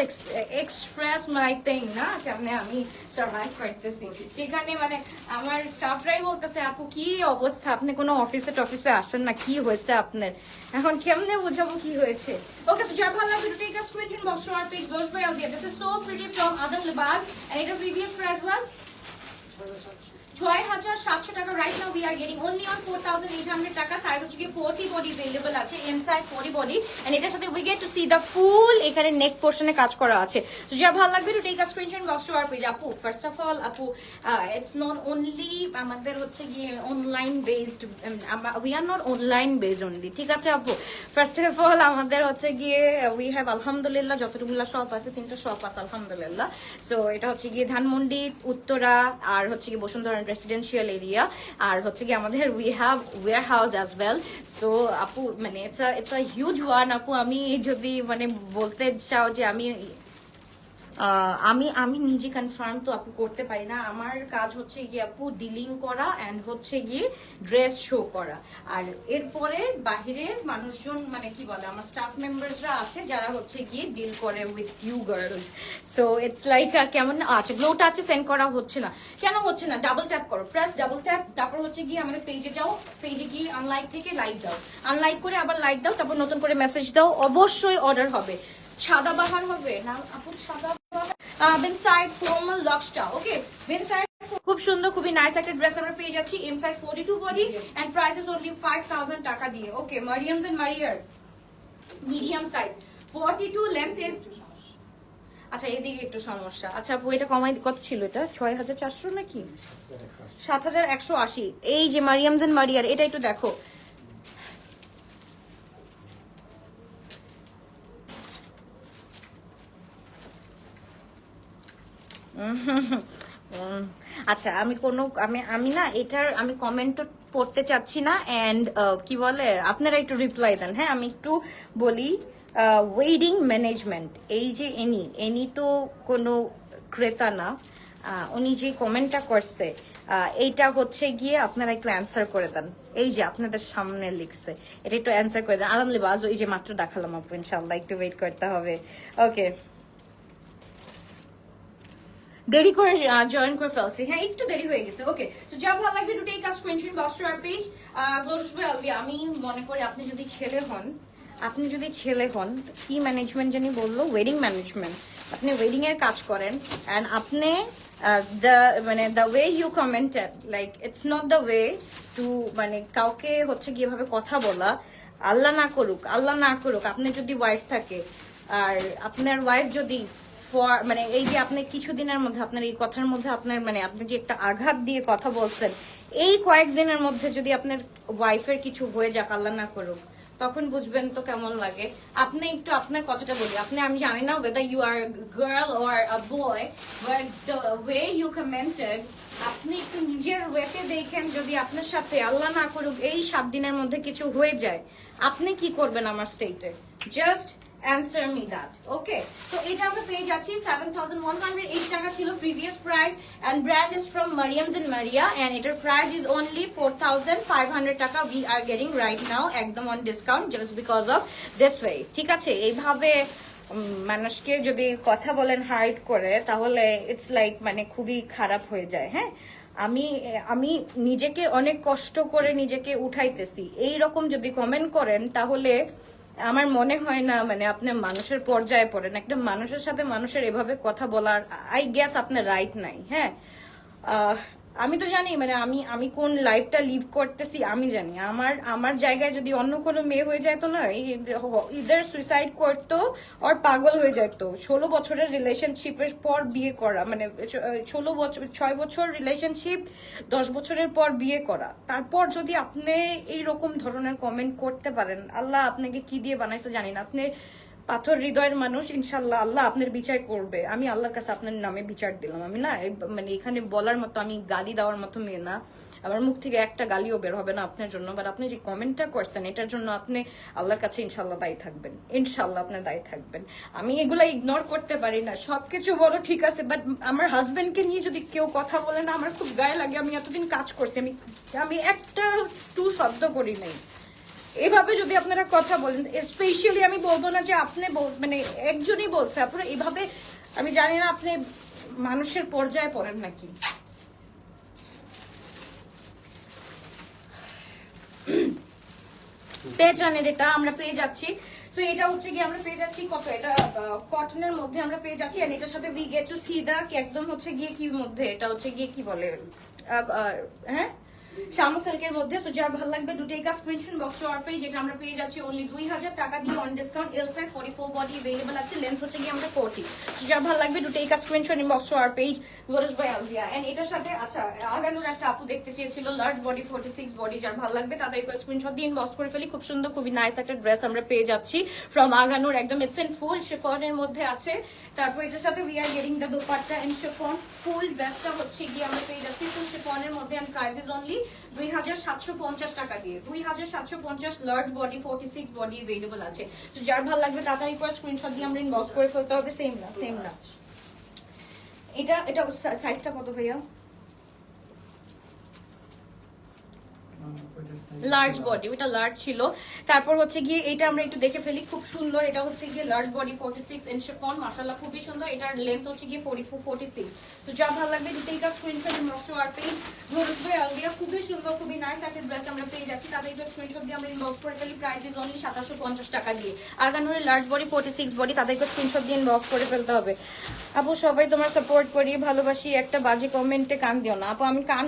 এক্সপ্রেস মাই থিং না, কেমনে আমি সার্ভাইভ করতেছি সেখানে, মানে আমার স্টাফরাই বলতেছে আপু কি অবস্থা, আপনি কোনো অফিসে টফিসে আসেন না, কি হয়েছে আপনার, এখন কেমনে বুঝাবো কি হয়েছে। ওকে, সো যার ভালো লাগবে to take a screenshot box to our page, গোশ by Alvia, this is so pretty from আদম লিবাস, এন্ড এটার প্রিভিয়াস প্রাইস ওয়াজ 6700 টাকা। Right now we are getting only on 4800 টাকা। সাইজ হচ্ছে 40 বডি अवेलेबल আছে, এম সাইজ 40 বডি, এন্ড এটার সাথে we get to see the full এখানে নেক পোরশনে কাজ করা আছে। সো যার ভালো লাগবে to take a screenshot box to our page. আপু ফার্স্ট অফ অল আপু, ইটস নট অনলি আমাদের হচ্ছে গিয়ে online based, we are not online based only, ঠিক আছে আপু? ফার্স্ট অফ অল আমাদের হচ্ছে গিয়ে উই হ্যাভ আলহামদুলিল্লাহ যতটুকুলা শপ আছে, 3টা শপ আছে আলহামদুলিল্লাহ। সো এটা হচ্ছে গিয়ে ধানমন্ডি, উত্তরা, আর হচ্ছে গিয়ে বসুন্ধরা রেসিডেন্সিয়াল এরিয়া, আর হচ্ছে কি আমাদের we have warehouse as well. So আপু মানে ইটস আ হিউজ ওয়ান আপু, আমি যদি মানে বলতে চাও যে আমি নিজে কনফার্ম তো আপু করতে পারি না, আমার কাজ হচ্ছে গিয়ে আপু ডিলিং করা এন্ড হচ্ছে গিয়ে ড্রেস শো করা, আর এরপরে বাহিরের মানুষজন মানে কি বলে আমার স্টাফ মেম্বার্সরা আছে যারা হচ্ছে গিয়ে ডিল করে with you girls. So it's like কেমন আচ্ছা গ্লো টাচে সেন্ড করা হচ্ছে না, কেন হচ্ছে না? ডাবল ট্যাপ করো, প্রেস ডাবল ট্যাপ, তারপর হচ্ছে গিয়ে আমাদের পেজে যাও, পেজে গিয়ে আনলাইক থেকে লাইক দাও, আনলাইক করে আবার লাইক দাও, তারপর নতুন করে মেসেজ দাও, অবশ্যই অর্ডার হবে। সাদা বাহার হবে না আপু, সাদা বেনসাইড ফর্মাল লকস্টা। ওকে, বেনসাইড খুব সুন্দর খুবই নাইস একটা ড্রেস আমরা পেয়ে যাচ্ছি, M size 42 body and price is only 5000 টাকা দিয়ে। ওকে, মারিয়ামস এন্ড মারিয়ার মিডিয়াম সাইজ 42, লেন্থ ইজ আচ্ছা এদিকে একটু সমস্যা। আচ্ছা আপু এটা কমাই কত ছিল? এটা 6400 নাকি 7180? এই যে মারিয়ামস এন্ড মারিয়ার, এটা একটু দেখো, আচ্ছা আমি না এটার আমি কমেন্ট পড়তে চাচ্ছি না, এন্ড কি বলে আপনারা একটু রিপ্লাই দেন। হ্যাঁ, আমি একটু বলি, ওয়েডিং ম্যানেজমেন্ট, এই যে এনি তো কোনো ক্রেতা না, উনি যে কমেন্টটা করছে এইটা হচ্ছে গিয়ে আপনারা একটু অ্যান্সার করে দেন, এই যে আপনাদের সামনে লিখছে এটা একটু অ্যান্সার করে দেন। আলহামদুলিল্লাহ বাজ এই যে মাত্র দেখালাম আপু, ইনশাআল্লাহ একটু ওয়েট করতে হবে। ওকে, দেরি করে জয়েন করে ফেলছি, হ্যাঁ একটু দেরি হয়ে গেছে। ওকে, তো যা ভালো লাগবে to take a screenshot box to our page. আমি মনে করি আপনি যদি ছেলে হন কি ম্যানেজমেন্ট জানি বললো, ওয়েডিং ম্যানেজমেন্ট, আপনি ওয়েডিং এর কাজ করেন এন্ড আপনি the way you commented, like it's not the way to মানে কাউকে হচ্ছে গিয়ে এভাবে কথা বলা। আল্লাহ না করুক আপনি যদি ওয়াইফ থাকে, আর আপনার ওয়াইফ যদি মানে এই যে আপনি কিছুদিনের মধ্যে আপনার এই কথার মধ্যে আপনার মানে আপনি যে একটা আঘাত দিয়ে কথা বলছেন, এই কয়েকদিনের মধ্যে যদি আপনার ওয়াইফের কিছু হয়ে যাক, আল্লাহ না করুক, তখন বুঝবেন তো কেমন লাগে। আপনি একটু আপনার কথাটা বলি, আমি জানি না whether you are a girl or a boy, but the way you commented, আপনি একটু নিজের ওয়েতে দেখেন, যদি আপনার সাথে আল্লাহ না করুক এই 7 দিনের মধ্যে কিছু হয়ে যায়, আপনি কি করবেন আমার স্টেটে? Just answer me that. Okay, so এটা আমরা পেয়ে যাচ্ছি 7108 টাকা ছিল previous price, and brand is from Mariams and Maria, and এটার price is only 4500 টাকা we are getting right now, একদম on discount just because of this way. ঠিক আছে, এইভাবে মানুষকে যদি কথা বলেন হার্ট করে, তাহলে ইটস লাইক মানে খুবই খারাপ হয়ে যায়। হ্যাঁ, আমি নিজেকে অনেক কষ্ট করে নিজেকে উঠাইতেছি, এই রকম যদি কমেন্ট করেন, তাহলে আমার মনে হয় না মানে আপনি মানুষের পর্যায়ে পড়েন। একটা মানুষের সাথে মানুষের এভাবে কথা বলার আই গেস আপনার রাইট নাই। হ্যাঁ, আমি তো জানি মানে আমি কোন লাইফটা লিভ করতেছি আমি জানি। আমার জায়গায় যদি অন্য কোনো মেয়ে হয়ে যেত না, ইদার সুইসাইড করতো আর পাগল হয়ে যেত। 16 বছরের রিলেশনশিপের পর বিয়ে করা, মানে 6 বছর রিলেশনশিপ, 10 বছরের পর বিয়ে করা, তারপর যদি আপনি এইরকম ধরনের কমেন্ট করতে পারেন, আল্লাহ আপনাকে কি দিয়ে বানাইছে জানি না। আপনি পাথর হৃদয়ের মানুষ, ইনশাল্লাহ আল্লাহ আপনার বিচার করবে। আমি আল্লাহর কাছে আপনার নামে বিচার দিলাম। আমি না মানে এখানে বলার মতো, আমি গালি দেওয়ার মতো মেয়ে না, আমার মুখ থেকে একটা গালিও বের হবে না আপনার জন্য। বাট আপনি যে কমেন্টটা করছেন, এটার জন্য আপনি আল্লাহর কাছে ইনশাল্লাহ দায়ী থাকবেন, ইনশাল্লাহ আপনার দায়ী থাকবেন। আমি এগুলা ইগনোর করতে পারি না। সবকিছু বলো ঠিক আছে, বাট আমার হাজবেন্ডকে নিয়ে যদি কেউ কথা বলে না, আমার খুব গায়ে লাগে। আমি এতদিন কাজ করছি, আমি একটা টু শব্দ করি নাই। এভাবে যদি আপনারা কথা বলেন, স্পেশালি আমি বলবো না যে আপনি মানে একজনই বলছে, আপনারা এভাবে, আমি জানি না আপনি মানুষের পর্যায়ে পড়েন নাকি। পেজানের এটা আমরা পেয়ে যাচ্ছি। তো এটা হচ্ছে কি আমরা পেয়ে যাচ্ছি কত, এটা কটনের মধ্যে আমরা পেয়ে যাচ্ছি। আর এটার সাথে উই গেট টু সি দা একদম হচ্ছে গিয়ে কি মধ্যে, এটা হচ্ছে গিয়ে কি বলে, হ্যাঁ শামু সিল্কের মধ্যে। সো যার ভালো লাগবে to take a screenshot box to our page. যেটা আমরা পেয়ে যাচ্ছি অনলি 2000 টাকা দিয়ে on discount. L size 44 body available আছে, লেন্থ হচ্ছে কি আমরা 40। সো যার ভালো লাগবে to take a screenshot in box to our page wars by Alvia. And এটার সাথে আচ্ছা আগানোর একটা আপু দেখতে চেয়েছিল লার্জ বডি 46 বডি, যার ভালো লাগবে তাদেরকে স্ক্রিনশট দিয়ে ইনবক্স করে ফেলি। খুব সুন্দর খুবই নাইস একটা ড্রেস আমরা পেয়ে যাচ্ছি ফ্রম আগানোর, একদম ইটস ইন ফুল শিফনের মধ্যে আছে। তারপর এটার সাথে we are getting the dupatta and chiffon. Full ড্রেসটা হচ্ছে কি আমরা পেয়ে যাচ্ছি ফুল শিফনের মধ্যে, এন্ড প্রাইস ইজ অনলি 2750 টাকা দিয়ে। 2750 লার্জ বডি 46 বডি अवेलेबल আছে। তো যার ভালো লাগবে তাড়াতাড়ি করে স্ক্রিনশট দিয়ে আমরা ইনবক্স করে ফেলতে হবে। সেম না এটা সাইজটা কত ভাইয়া? লার্জ বডি, ওটা লার্জ ছিল। তারপর হচ্ছে গিয়ে এটা আমরা একটু দেখে ফেলি, খুব সুন্দর। এটা হচ্ছে গিয়ে লার্জ বডি 46 ইঞ্চ শিফন, মাশাআল্লাহ খুবই সুন্দর। এটার লেন্থ হচ্ছে গিয়ে 44 46। তো যা ভালো লাগবে দুটো এটা screenshot inbox to our page notice by Alvia. খুবই সুন্দর খুবই নাইস একটা ড্রেস আমরা পেয়ে যাচ্ছি। তাদের এটা স্ক্রিনশট দিয়ে আমরা ইনবক্স করে ফেলি। প্রাইস ইজ অনলি 2750 টাকা দিয়ে। আগানোর লার্জ বডি 46 বডি, তাদেরকে স্ক্রিনশট দিয়ে ইনবক্স করে ফেলতে হবে। আপু সবাই তোমার সাপোর্ট করি, ভালোবাসি, একটা বাজে কমেন্টে কান দিও না। আপু আমি কান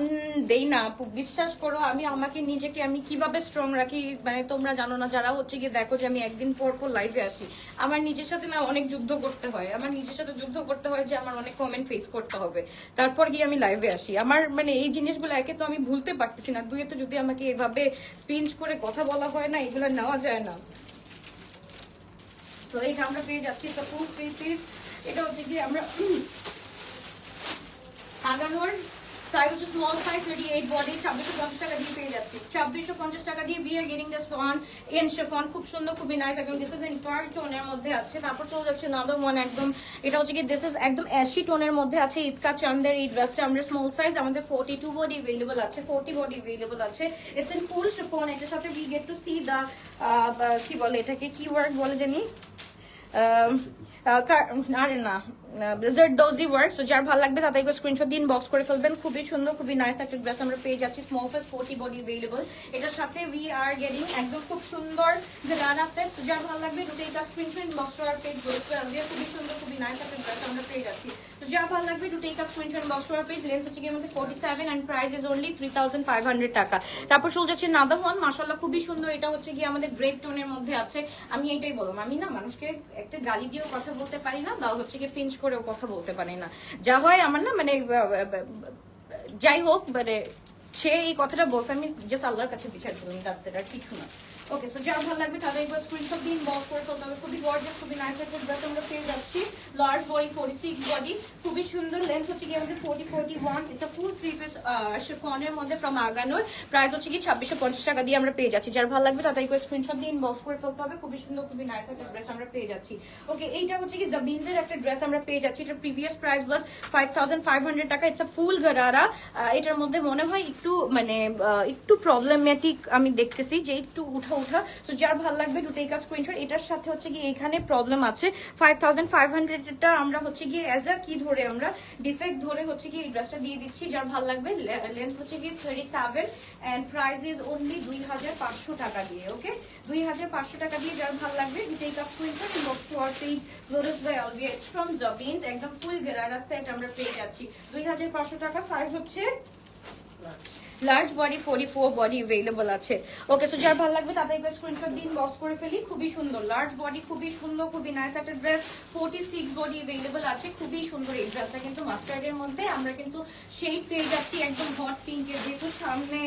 দেই না আপু, বিশ্বাস করো। আমাকে নিজেকে আমি কিভাবে স্ট্রং রাখি মানে তোমরা জানো না। যারা হচ্ছে গিয়ে দেখো যে আমি একদিন পর লাইভে আসি, আমার নিজের সাথে না অনেক যুদ্ধ করতে হয়। আমার নিজের সাথে যুদ্ধ করতে হয় যে আমার অনেক কমেন্ট ফেস করতে হবে, তারপর গিয়ে আমি লাইভে আসি। আমার মানে এই জিনিসগুলো একে তো আমি ভুলতে পারতেছি না, দুইয়ে তো যদি আমাকে এভাবে পিঞ্চ করে কথা বলা হয় না, এগুলো নেওয়া যায় না। তো এইটা আমরা পেয়ে যাচ্ছি সাপোর্ট থ্রি পিস। এটা হচ্ছে কি আমরা আগানোর সাইজ স্মল সাইজ 38 বডি 2650 টাকা দিয়ে পেয়ে যাচ্ছি। 2650 টাকা দিয়ে we are getting this one in chiffon। খুব সুন্দর খুবই নাইস, একদম দিস ইজ ইন পার্ল টোনের মধ্যে আছে। তারপর চলে যাচ্ছে another one, একদম এটা হচ্ছে কি দিস ইজ একদম অ্যাশি টোনের মধ্যে আছে। ইতকা চান্দের এই ড্রেসটা আমরা স্মল সাইজ, আমাদের 42 বডি अवेलेबल আছে, 40 বডি अवेलेबल আছে। It's in full chiffon। এটার সাথে we get to see the কি বলে এটাকে, কি ওয়ার্ক বলে জানি, আরে না জারদোজি ওয়ার্ক। সো যার ভালো লাগবে তাদেরকে স্ক্রিনশট দিয়ে ইনবক্স করে ফেলবেন। খুবই সুন্দর খুবই নাইস একটা ড্রেস আমরা পেয়ে যাচ্ছি, স্মল সাইজ 40 বডি अवेलेबल। এটার সাথে উই আর গেটিং একদম খুব সুন্দর গারারা সেট। যার ভালো লাগবে দুটো এটা স্ক্রিনশট ইনবক্স করার পেজ বলতে হবে। খুবই সুন্দর খুবই নাইস একটা ড্রেস আমরা পেয়ে যাচ্ছি। তো যা ভালো লাগবে to take a screenshot box our page. Length হচ্ছে গিয়ে আমাদের 47 এন্ড প্রাইস ইজ অনলি 3500 টাকা। তারপর চলে যাচ্ছে নাদার ওয়ান, মাশাআল্লাহ খুবই সুন্দর। এটা হচ্ছে গিয়ে আমাদের গ্রেপ টোনের মধ্যে আছে। আমি এটাই বললাম, আমি না মানুষকে একটা গালি দিয়েও কথা বলতে পারি না, বা হচ্ছে গিয়ে পিঞ্চ করেও কথা বলতে পারি না। যা হয় আমার না মানে যাই হোক, মানে সে এই কথাটা বলছে, আমি জাস্ট আল্লাহর কাছে বিচার করলাম, দ্যাটস ইট, আর কিছু না। ওকে, সো যার ভালো লাগবে তাদের একবার স্ক্রিনশট দিন, বক্স করে ফেলতে হবে। খুবই গর্জিয়াস, খুবই নাইস একটা ড্রেস আমরা পেয়ে যাচ্ছি। লার্জ বডি, 46 বডি, খুবই সুন্দর। লেন্থ হচ্ছে কি আমাদের 40-41। ইটস আ ফুল 3 পিস শিফনের মধ্যে ফ্রম আগানোর। প্রাইস হচ্ছে কি 2650 টাকা দিয়ে আমরা পেয়ে যাচ্ছি। যার ভালো লাগবে তাদের একবার স্ক্রিনশট দিন, বক্স করে ফেলতে হবে। খুবই সুন্দর, খুবই নাইস একটা ড্রেস আমরা পেয়ে যাচ্ছি। ওকে, এইটা হচ্ছে কি জাবিনজের একটা ড্রেস আমরা পেয়ে যাচ্ছি। এটার প্রিভিয়াস প্রাইস ওয়াজ 5500 টাকা। ইটস আ ফুল গারারা। এটার মধ্যে মনে হয় একটু মানে একটু প্রবলেমেটিক আমি দেখতেছি, যে একটু উঠা উঠা। সো যার ভালো লাগবে টু টেক আ স্ক্রিনশট। এটার সাথে হচ্ছে কি এখানে প্রবলেম আছে। 5500 টা আমরা হচ্ছে গিয়ে অ্যাজ আ কি ধরে আমরা ডিফেক্ট ধরে হচ্ছে কি এই ড্রেসটা দিয়ে দিচ্ছি। যার ভালো লাগবে লেন্থ হচ্ছে কি 37 এন্ড প্রাইস ইজ অনলি 2500 টাকা দিয়ে। ওকে, 2500 টাকা দিয়ে যার ভালো লাগবে to take a screenshot inbox to our page glorious by Alvia. It's from জাবিনস, একদম ফুল গেরারা সেট আমরা পেয়ে যাচ্ছি 2500 টাকা। সাইজ হচ্ছে লার্জ বডি, 44 বডি अवेलेबल আছে। ওকে, সো যার ভালো লাগবে তাদের একবার স্ক্রিনশট দিন, বক্স করে ফেলি। খুবই সুন্দর লার্জ বডি, খুবই সুন্দর, খুবই নাইস একটা ড্রেস। 46 বডি अवेलेबल আছে। খুবই সুন্দর এই ড্রেসটা, কিন্তু মাস্টার্ডের মধ্যে আমরা কিন্তু শেড পেয়ে যাচ্ছি একদম হট পিঙ্কের। যেহেতু সামনে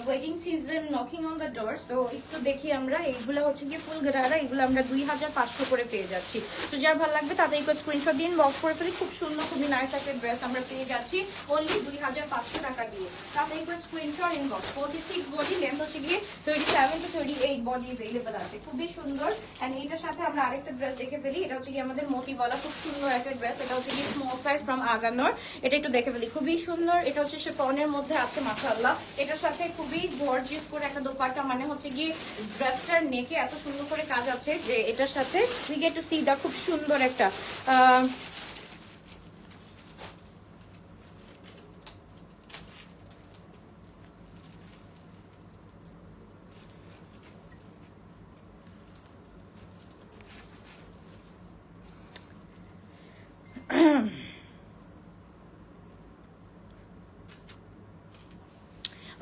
wedding season, knocking on the doors, তো একটু দেখি আমরা। এইগুলো হচ্ছে কি ফুল গেরারা, এগুলো আমরা 2500 করে পেয়ে যাচ্ছি। তো যার ভালো লাগবে তাদের একবার স্ক্রিনশট দিন, বক্স করে ফেলি। খুব সুন্দর, খুবই নাইস একটা ড্রেস আমরা পেয়ে যাচ্ছি অনলি 2500 টাকা দিয়ে। তাদের একবার স্ক্রিনশট ইনবক্স। 46 বডি, লেন্থ হচ্ছে গিয়ে 37 to 38 বডি अवेलेबल আছে। খুবই সুন্দর। এন্ড এটার সাথে আমরা আরেকটা ড্রেস দেখে ফেলি। এটা হচ্ছে কি আমাদের মোতিওয়ালা, খুব সুন্দর একটা ড্রেস। এটা হচ্ছে কি স্মল সাইজ ফ্রম আগানোর। এটা একটু দেখে ফেলি, খুবই সুন্দর। এটা হচ্ছে শিফনের মধ্যে আছে, মাশাআল্লাহ। এটার সাথে খুবই গর্জিয়াস করে একটা দোপাট্টা, মানে হচ্ছে গিয়ে ড্রেসটার নেকে এত সুন্দর করে কাজ আছে যে এটার সাথে we get to see the খুব সুন্দর একটা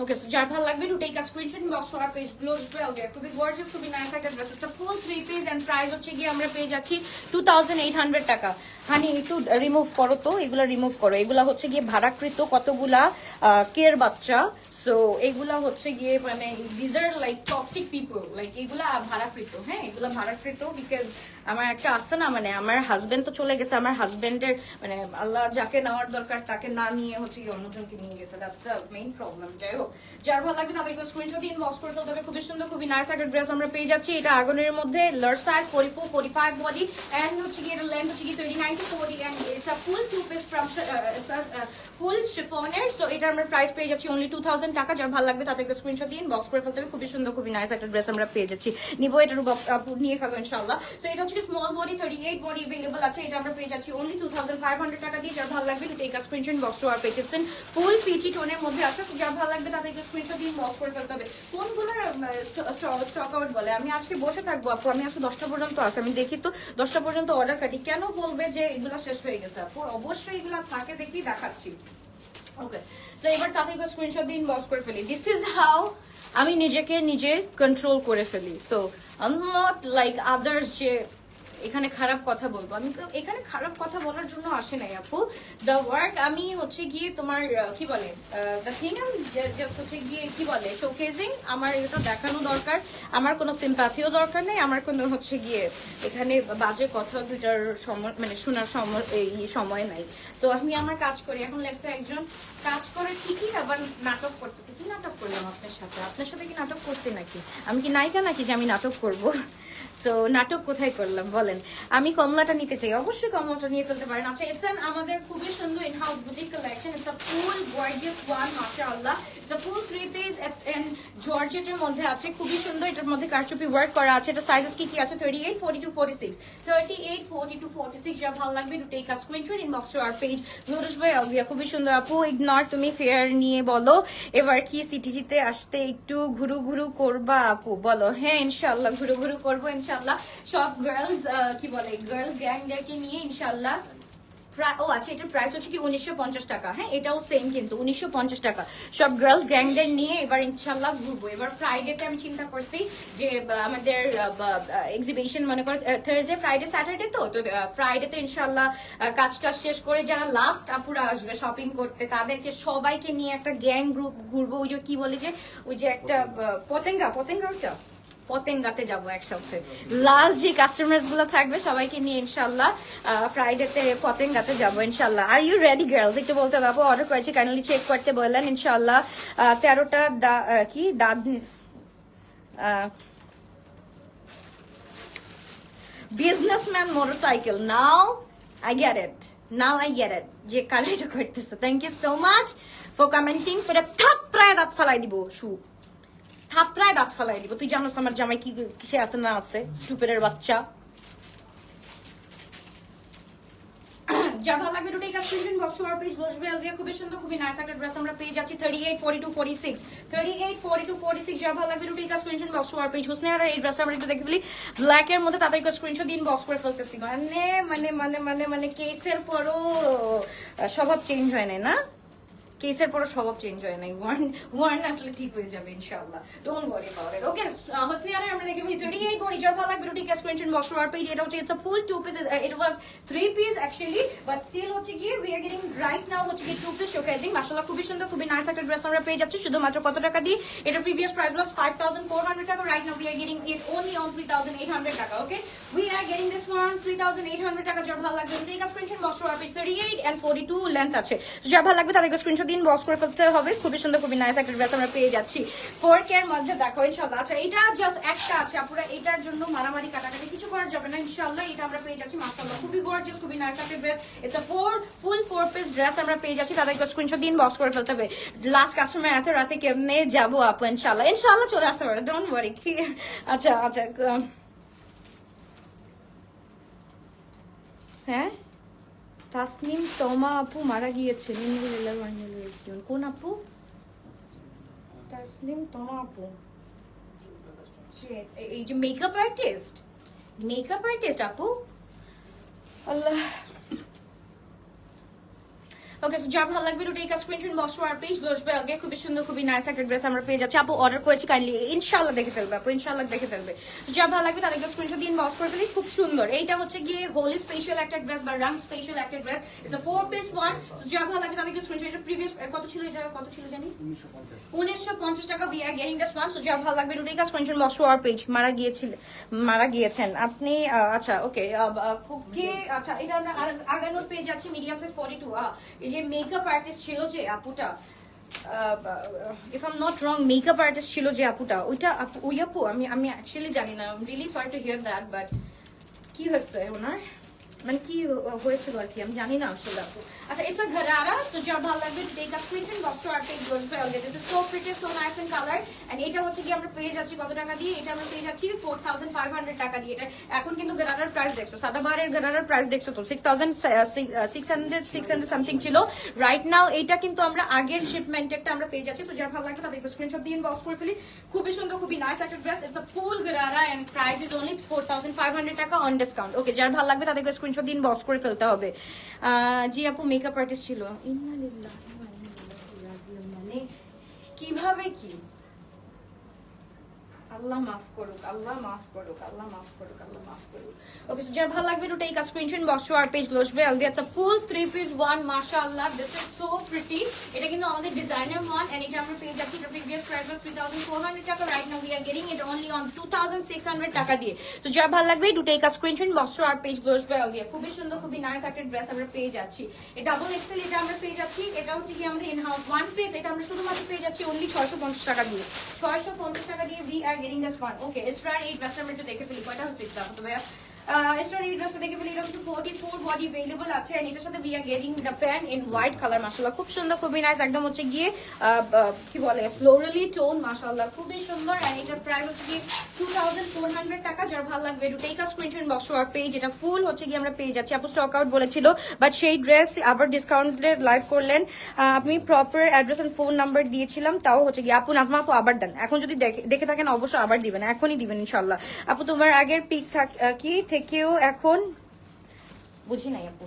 ওকে, সো যার ভালো লাগবে to take a screenshot box for our page গ্লোজ ওয়েল দেয়ার। খুবই গর্জিয়াস, খুবই নাইস একটা dress. It's a full 3 piece and price হচ্ছে গিয়ে আমরা পেয়ে যাচ্ছি 2800 টাকা। হানি একটু রিমুভ করো তো, এগুলা রিমুভ করো। এগুলা হচ্ছে গিয়ে ভাড়াকৃত কতগুলা কেয়ার বাচ্চা। সো এগুলা হচ্ছে গিয়ে মানে these are like toxic people, like এগুলা ভাড়াকৃত। হ্যাঁ, এগুলা ভাড়াকৃত বিকজ আমার একটা আছে না, মানে আমার হাজবেন্ড তো চলে গেছে। আমার হাজবেন্ডের মানে আল্লাহ যাকে নেওয়ার দরকার তাকে না নিয়ে হচ্ছে গিয়ে অন্যজনকে নিয়ে গেছে। That's the main problem. যাই হোক, যার ভালো লাগবে না আমাকে স্ক্রিনশট দিন, বক্স করে ফেলতে হবে। খুবই সুন্দর, খুবই নাইস একটা ড্রেস আমরা পেয়ে যাচ্ছি। এটা আগুনের মধ্যে লার্জ সাইজ, 44-45 বডি এন্ড হচ্ছে গিয়ে এটা লেন্থ হচ্ছে গিয়ে 39 to 40 and it's a full 2 piece from it's a full শিফনের। সো এটা আমরা প্রাইস পেয়ে যাচ্ছি অনলি 2000 টাকা। যার ভালো লাগবে তাদেরকে স্ক্রিনশট দিন, বক্স করে ফেলতে হবে। খুবই সুন্দর, খুবই নাইস একটা ড্রেস আমরা পেয়ে যাচ্ছি। নিবো এটার নিয়ে ফেলবো ইনশাআল্লাহ। সো এটা হচ্ছে স্মল বডি, 38 বডি अवेलेबल আছে। এটা আমরা পেয়ে যাচ্ছি অনলি 2500 টাকা দিয়ে। যার ভালো লাগবে to take a screenshot, box to our page. It's in full peachy টোনের মধ্যে আছে। সো যার ভালো লাগবে তাদেরকে স্ক্রিনশট দিন, বক্স করে ফেলতে হবে। কোনগুলো স্টক আউট বলে? আমি আজকে বসে থাকবো আপু, আমি আজকে 10টা পর্যন্ত আছে। আমি দেখি তো 10টা পর্যন্ত অর্ডার কাটি। কেন বলবে যে এগুলো শেষ হয়ে গেছে আপু? অবশ্যই এগুলো থাকে, দেখি দেখাচ্ছি। ওকে, সো এবার তাদেরকে স্ক্রিনশট দিন, বক্স করে ফেলি। দিস ইজ হাউ আমি নিজেকে নিজে কন্ট্রোল করে ফেলি। So I am not like others যে এখানে খারাপ কথা বলবো। আমি তো এখানে খারাপ কথা বলার জন্য আসে নাই আপু। দ্য ওয়ার্ক আমি হচ্ছে গিয়ে তোমার কি বলে দ্য থিং আমি জাস্ট হচ্ছে গিয়ে কি বলে শোকেজিং। আমার এটা দেখানো দরকার, আমার কোনো সিম্প্যাথিও দরকার নেই, আমার কোনো হচ্ছে গিয়ে এখানে বাজে কথা দুটার সময় মানে শোনার সময় এই সময় নাই। সো আমি আমার কাজ করি। এখন লেটস একজন কাজ করে ঠিকই আবার নাটক করতেছে। কি নাটক করলাম আপনার সাথে? আপনার সাথে কি নাটক করতে নাকি? আমি কি নায়িকা নাকি যে আমি নাটক করব? সো নাটক কোথায় করলাম বলেন? আমি কমলাটা নিতে চাই, অবশ্যই কমলাটা নিয়ে ফেলতে পারেন। আচ্ছা, ইটস আমাদের খুবই সুন্দর in house boutique collection. It's a full gorgeous one, মাশাআল্লাহ। It's a full 3 piece and জর্জেটের মধ্যে আছে, খুবই সুন্দর। এটার মধ্যে কারচুপি ওয়ার্ক করা আছে। এটা সাইজেস কি কি আছে? 38, 40 to 46, 38, 40 to 46। যা ভালো লাগবে to take a screenshot, inbox to our page glorious by Alvia. খুবই সুন্দর আপু। ইগনোর, তুমি ফেয়ার নিয়ে বলো এবার কি সিটিজিতে আসতে একটু ঘুরু ঘুরু করবা আপু? বলো। হ্যাঁ ইনশাআল্লাহ ঘুরু ঘুরু করবো ইনশাআল্লাহ। সব গার্লস কি বলে গার্লস গ্যাংদেরকে নিয়ে ইনশাআল্লাহ ও আচ্ছা, এটার প্রাইস হচ্ছে কি 1950 টাকা। হ্যাঁ, এটাও সেম কিন্তু 1950 টাকা। সব গার্লস গ্যাংদের নিয়ে এবার ইনশাল্লাহ ঘুরবো। এবার ফ্রাইডেতে আমি চিন্তা করছি যে আমাদের এক্সিবিশন মনে করো থার্সডে ফ্রাইডে স্যাটারডে, তো ফ্রাইডেতে ইনশাল্লাহ কাজটা শেষ করে যারা লাস্ট আপুরা আসবে শপিং করতে তাদেরকে সবাইকে নিয়ে একটা গ্যাং গ্রুপ ঘুরবো। ওই যে কি বলে যে ওই যে একটা পতেঙ্গা ওটা পতেঙ্গাতে যাবো একসাথে। লাস্ট যে কাস্টমার্স গুলো থাকবে সবাইকে নিয়ে ইনশাল্লাহ ফ্রাইডেতে পতেঙ্গাতে যাবো ইনশাল্লাহ। Are you ready girls? একটু বলতে পারবো, অর্ডার করেছি, কাইন্ডলি চেক করতে বললেন ইনশাল্লাহ। 13টা কি দাঁত businessman motorcycle. Now I get it যে কারা এটা করতেছে। Thank you so much for commenting. পুরো থাপড়ায় দাঁত ফালাই দিব, থাপড়ায় দাঁত ফালাই দিব। তুই জানোস আমার জামাই কি কিসে আছে না আছে, স্টুপিডের বাচ্চা। যা ভালো লাগবে দুটোই কাজ করবেন। বক্স ওয়ার পেজ বসবে এলভিয়া, খুবই সুন্দর খুবই নাইস একটা ড্রেস আমরা পেয়ে যাচ্ছি 38 42 46 38 42 46। যা ভালো লাগবে দুটোই কাজ করবেন বক্স ওয়ার পেজ। হোসনে আর এই ড্রেসটা আমরা একটু দেখে ফেলি ব্ল্যাক এর মধ্যে, তাদের স্ক্রিনশট দিন বক্স করে ফেলতেছি। মানে মানে মানে মানে মানে কেসের পরও স্বভাব চেঞ্জ হয় না কেসের পরও স্বভাব চেঞ্জ হয় নাই। ওয়ার্ন আসলে ঠিক হয়ে যাবে ইনশাআল্লাহ, ডোন্ট ওয়ারি অ্যাবাউট ইট। ওকে, হোসনে আর আমরা দেখে ফেলি 38 42। যা ভালো লাগবে দুটোই কাজ করবেন বক্স ওয়ার পেজ। এটা হচ্ছে it's a full 2 piece, it was 3 piece actually, but still হচ্ছে কি we are getting right now হচ্ছে কি 2 পিস শোকেসিং। মাশাআল্লাহ খুবই সুন্দর খুবই নাইস একটা ড্রেস আমরা পেয়ে যাচ্ছি শুধুমাত্র কত টাকা দিয়ে? এটা প্রিভিয়াস প্রাইস ওয়াজ 5400 টাকা, right now we are getting it only on 3800 টাকা। Okay, we are getting this one 3800 টাকা। যা ভালো লাগবে দুটোই কাজ করবেন box our page. 38 and 42 length আছে, যা ভালো লাগবে তাদেরকে স্ক্রিনশট দিন বক্স করে ফেলতে হবে। খুবই সুন্দর খুবই নাইস একটা ড্রেস আমরা পেয়ে যাচ্ছি 4K এর মধ্যে, দেখো ইনশাআল্লাহ। আচ্ছা, এটা জাস্ট একটা আছে আপুরা, এটার জন্য মারামারি কাটাকাটি কিছু করা যাবে না ইনশাআল্লাহ। এটা আমরা পেয়ে যাচ্ছি মাশাআল্লাহ খুবই গর্জিয়াস খুবই নাইস একটা dress. It's a full 4 piece dress আমরা পেয়ে যাচ্ছি, তাদেরকে স্ক্রিনশট দিন বক্স করে ফেলতে হবে। লাস্ট কাস্টমার এত রাতে কেমনে যাবো আপু? ইনশাআল্লাহ চলে আসতে পারে, ডোন্ট ওয়ারি। আচ্ছা আচ্ছা, হ্যাঁ, তাসনিম তমা আপু মারা গিয়েছে। কোন আপু? তাসনিম তমা আপু এই যে মেকআপ আর্টিস্ট আপু। আল্লাহ। ওকে, সো যা ভালো লাগবে দুটোই কাজ স্ক্রিনশট বক্স ওয়ার পেজ বসবে আগে। খুবই সুন্দর খুবই নাইস একটা ড্রেস আমরা পেয়ে যাচ্ছি। আপু অর্ডার করেছি, কাইন্ডলি ইনশাআল্লাহ দেখে ফেলবে আপু, ইনশাআল্লাহ দেখে ফেলবে। যা ভালো লাগবে তাদেরকে স্ক্রিনশট দিন বক্স করে ফেলি। খুব সুন্দর, এইটা হচ্ছে গিয়ে হোলি স্পেশাল একটা ড্রেস বা রাং স্পেশাল একটা dress. It's a 4 piece one. যা ভালো লাগবে তাদেরকে স্ক্রিনশট। এটা প্রিভিয়াস কত ছিল? এটা কত ছিল জানি? 1950 টাকা। We are getting this one. So যা ভালো লাগবে দুটোই কাজ স্ক্রিনশট বক্স ওয়ার পেজ। মারা গিয়েছেন আপনি। আচ্ছা ওকে, খুবকে আচ্ছা, এটা আমরা আগানোর পেয়ে যাচ্ছি মিডিয়াম সাইজ 42। এই যে মেকআপ আর্টিস্ট ছিল যে আপুটা, if I am not wrong, makeup artist ছিল যে আপুটা, ওইটা ওই আপু আমি অ্যাকচুয়ালি জানি না। Really sorry to hear that, but কি হয়েছে ওনার, মানে কি হয়েছিল আর কি আমি জানি না আসলে আপু। আচ্ছা, ইটস আ ঘরারা। সো যা ভালো লাগবে টেক আ স্ক্রিনশট বক্স আর টেক গোজ ফেল গেট। This is so pretty so nice in colour. And এটা হচ্ছে কি আমরা পেয়ে যাচ্ছি কত টাকা দিয়ে? এটা আমরা পেয়ে যাচ্ছি 4500 টাকা দিয়ে। এটা এখন কিন্তু ঘরারার প্রাইস দেখছো, সাদাবারের ঘরারার প্রাইস দেখছো তো 6600 সামথিং ছিল। রাইট নাও এইটা কিন্তু আমরা আগের শিপমেন্টেরটা আমরা পেয়ে যাচ্ছি। সো যা ভালো লাগবে তাদেরকে স্ক্রিনশট দিয়ে বক্স করে ফেলি। খুবই সুন্দর খুবই নাইস একটা dress. It's a full gharara and price is only 4500 টাকা অন ডিসকাউন্ট। ওকে, যার ভালো লাগবে তাদেরকে স্ক্রিনশট দিন বক্স করে ফেলতে হবে। জি আপু মেকআপ আর্টিস্ট ছিল। মানে কিভাবে কি? আল্লাহ মাফ করুক, আল্লাহ মাফ করুক, আল্লাহ মাফ করুক, আল্লাহ মাফ করুক। ওকে, সো যার ভালো লাগবে to take a screenshot box to our page বসবে আলবি। It's a full 3 piece one. মাশাআল্লাহ, দিস ইজ সো প্রিটি। এটা কিন্তু আমাদের ডিজাইনার ওয়ান এন্ড এটা আমরা পেয়ে যাচ্ছি প্রিভিয়াস প্রাইস ওয়াজ 3400 টাকা। Right now we are getting it only on 2600 টাকা দিয়ে। সো যার ভালো লাগবে to take a screenshot box to our page বসবে আলবি। খুবই সুন্দর খুবই নাইস একটা ড্রেস আমরা পেয়ে যাচ্ছি। এই ডাবল এক্সেল এটা আমরা পেয়ে যাচ্ছি। এটা হচ্ছে কি আমাদের ইন হাউস ওয়ান পিস। এটা আমরা শুধুমাত্র পেয়ে যাচ্ছি অনলি 650 টাকা দিয়ে। 650 টাকা দিয়ে we are getting this one. Okay, extra এই ড্রেসটা আমরা একটু দেখে ফেলি কয়টা হচ্ছে এটা তো ভাইয়া। এক্সট্রা এই ড্রেসটা দেখে ফেলি। এটা কিন্তু 44 বডি अवेलेबल আছে এন্ড এটার সাথে we are getting the pant in white colour. মাশাআল্লাহ খুব সুন্দর খুবই নাইস, একদম হচ্ছে গিয়ে কি বলে ফ্লোরালি টোন। মাশাআল্লাহ খুবই সুন্দর এন্ড এটার প্রাইস হচ্ছে কি 2400 টাকা। যার ভালো লাগবে to take a screenshot box to our page. এটা ফুল হচ্ছে গিয়ে আমরা পেয়ে যাচ্ছি। আপু স্টক আউট বলেছিল, বাট সেই ড্রেস আবার ডিসকাউন্টেড লাইভ করলেন। আপনি proper address and phone number দিয়েছিলাম, তাও হচ্ছে গিয়ে আপু নাজমা আপু আবার দেন। এখন যদি দেখে থাকেন অবশ্যই আবার দিবেন, এখনই দিবেন ইনশাআল্লাহ। আপু তোমার আগের পিক কি থেকেও এখন বুঝি নাই আপু।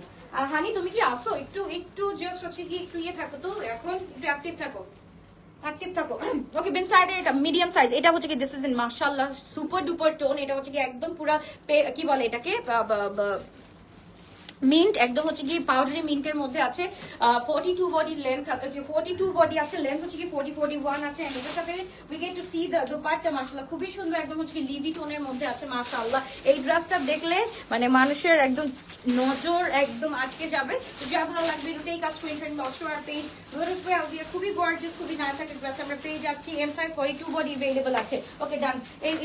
হানি তুমি কি আসো একটু একটু জাস্ট হচ্ছে কি একটু ইয়ে থাকো তো, এখন একটু অ্যাক্টিভ থাকো, অ্যাক্টিভ থাকো। ওকে বিন সাইডে এটা মিডিয়াম সাইজ, এটা হচ্ছে কি দিস ইজ ইন মাশাআল্লাহ সুপার ডুপার টোন। এটা হচ্ছে কি একদম পুরা কি বলে এটাকে মিন্ট, একদম হচ্ছে কি পাউডারি মিন্টের মধ্যে আছে। 42 বডি লেন্থ, 42 বডি আছে, লেন্থ হচ্ছে কি 41 আছে। এন্ড এটার সাথে we get to see the dupatta মাশাআল্লাহ খুবই সুন্দর, একদম হচ্ছে কি লিভি টোনের মধ্যে আছে মাশাআল্লাহ। এই ড্রেসটা দেখলে মানে মানুষের একদম নজর একদম আটকে যাবে। তো যা ভালো লাগবে এটাই কাজ স্ক্রিনশট বক্স আর পেজ লোরস ভাই আলভিয়া খুবই গর্জিয়াস, খুবই নাইস একটা ড্রেস আমরা পেয়ে যাচ্ছি। এম সাইজ 42 বডি अवेलेबल আছে। ওকে ডান।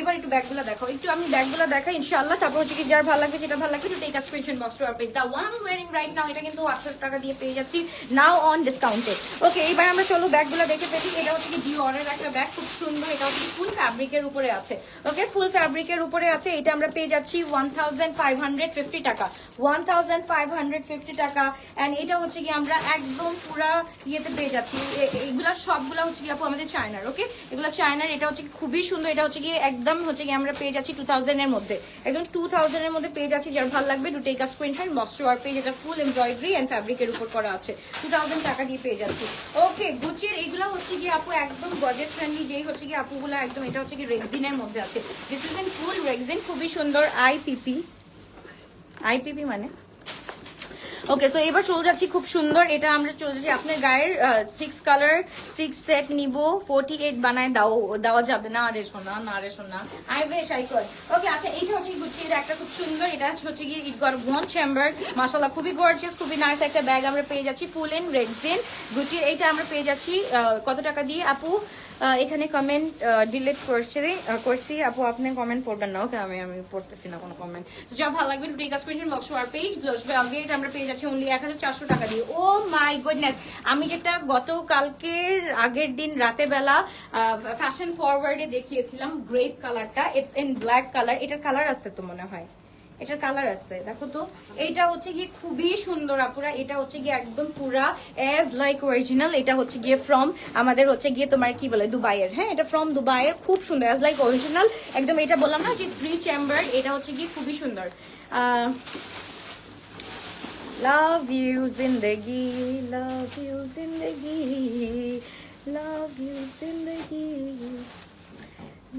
এবার একটু ব্যাগগুলো দেখো, একটু আমি ব্যাগগুলো দেখাই ইনশাআল্লাহ, তারপর হচ্ছে কি যার ভালো লাগবে যেটা ভালো লাগবে এটাই কাজ স্ক্রিনশট বক্স আর page. The one I wearing right now এটা কিন্তু 800 টাকা দিয়ে পেয়ে যাচ্ছি নাও অন ডিসকাউন্টে। ওকে এবার আমরা চলো ব্যাগগুলো দেখে ফেলি। এটা হচ্ছে কি ডিওরের একটা ব্যাগ, খুব সুন্দর, এটা হচ্ছে ফুল ফ্যাব্রিকের উপরে আছে। ওকে ফুল ফ্যাব্রিকের উপরে আছে, এটা আমরা পেয়ে যাচ্ছি 1550 টাকা, 1550 টাকা। এন্ড এটা হচ্ছে কি আমরা একদম পুরা ইয়েতে পেয়ে যাচ্ছি, এগুলা সবগুলা হচ্ছে কি আপু আমাদের চায়নার। ওকে এগুলো চায়নার, এটা হচ্ছে কি খুবই সুন্দর, এটা হচ্ছে কি একদম হচ্ছে কি আমরা পেয়ে যাচ্ছি 2000 এর মধ্যে, একদম 2000 এর মধ্যে পেয়ে যাচ্ছি। যার ভালো লাগবে to take a screenshot box to our page, এটা ফুল এমব্রয়ডারি এন্ড ফ্যাব্রিকের উপর করা আছে, 2000 টাকা দিয়ে পেয়ে যাচ্ছি। ওকে গুচির এইগুলা হচ্ছে কি আপু একদম বাজেট ফ্রেন্ডলি, যেই হচ্ছে কি আপুগুলা একদম, এটা হচ্ছে কি রেক্সিনের মধ্যে আছে, this is in full rexine, খুবই সুন্দর। আইপিপি মানে ওকে সো এবার চলে যাচ্ছি খুব সুন্দর, এটা আমরা চলে যাচ্ছি আপনার গায়ের 6 কালার 6 সেট নিব, 48 বানায় দেওয়া যাবে না রে সোনা, না রে সোনা, আই উইশ আই কুড। ওকে আচ্ছা এইটা হচ্ছে গুচির একটা খুব সুন্দর, এটা হচ্ছে কি ইট গট ওয়ান চেম্বার মাশাআল্লাহ খুবই গর্জিয়াস, খুবই নাইস একটা ব্যাগ আমরা পেয়ে যাচ্ছি ফুল ইন রেক্সিন গুচির। এইটা আমরা পেয়ে যাচ্ছি কত টাকা দিয়ে আপু? এখানে কমেন্ট ডিলিট করছি আপু, আপনি কমেন্ট পড়বেন না। ওকে আমি পড়তেছি না কোনো কমেন্ট। যা ভালো লাগবে to take a screenshot box to our page blouse by Alvia, এটা আমরা পেয়ে যাচ্ছি অনলি 1400 টাকা দিয়ে। ও মাই গুডনেস, আমি যেটা গতকালকের আগের দিন রাতে বেলা ফ্যাশন ফরওয়ার্ডে দেখিয়েছিলাম গ্রেপ কালারটা, ইটস ইন ব্ল্যাক কালার, এটার কালার আছে তো মনে হয়, এটার কালার আছে দেখো তো, এইটা হচ্ছে গিয়ে খুবই সুন্দর আপুরা, এটা হচ্ছে গিয়ে একদম পুরা এজ লাইক অরিজিনাল, এটা হচ্ছে গিয়ে ফ্রম আমাদের হচ্ছে গিয়ে তোমার কি বলে দুবাইয়ের, হ্যাঁ এটা ফ্রম দুবাইয়ের, খুব সুন্দর এজ লাইক অরিজিনাল একদম। এটা বললাম না যে 3 চেম্বার, এটা হচ্ছে গিয়ে খুবই সুন্দর। লাভ ইউ জিন্দেগি, লাভ ইউ জিন্দেগি, লাভ ইউ জিন্দেগি,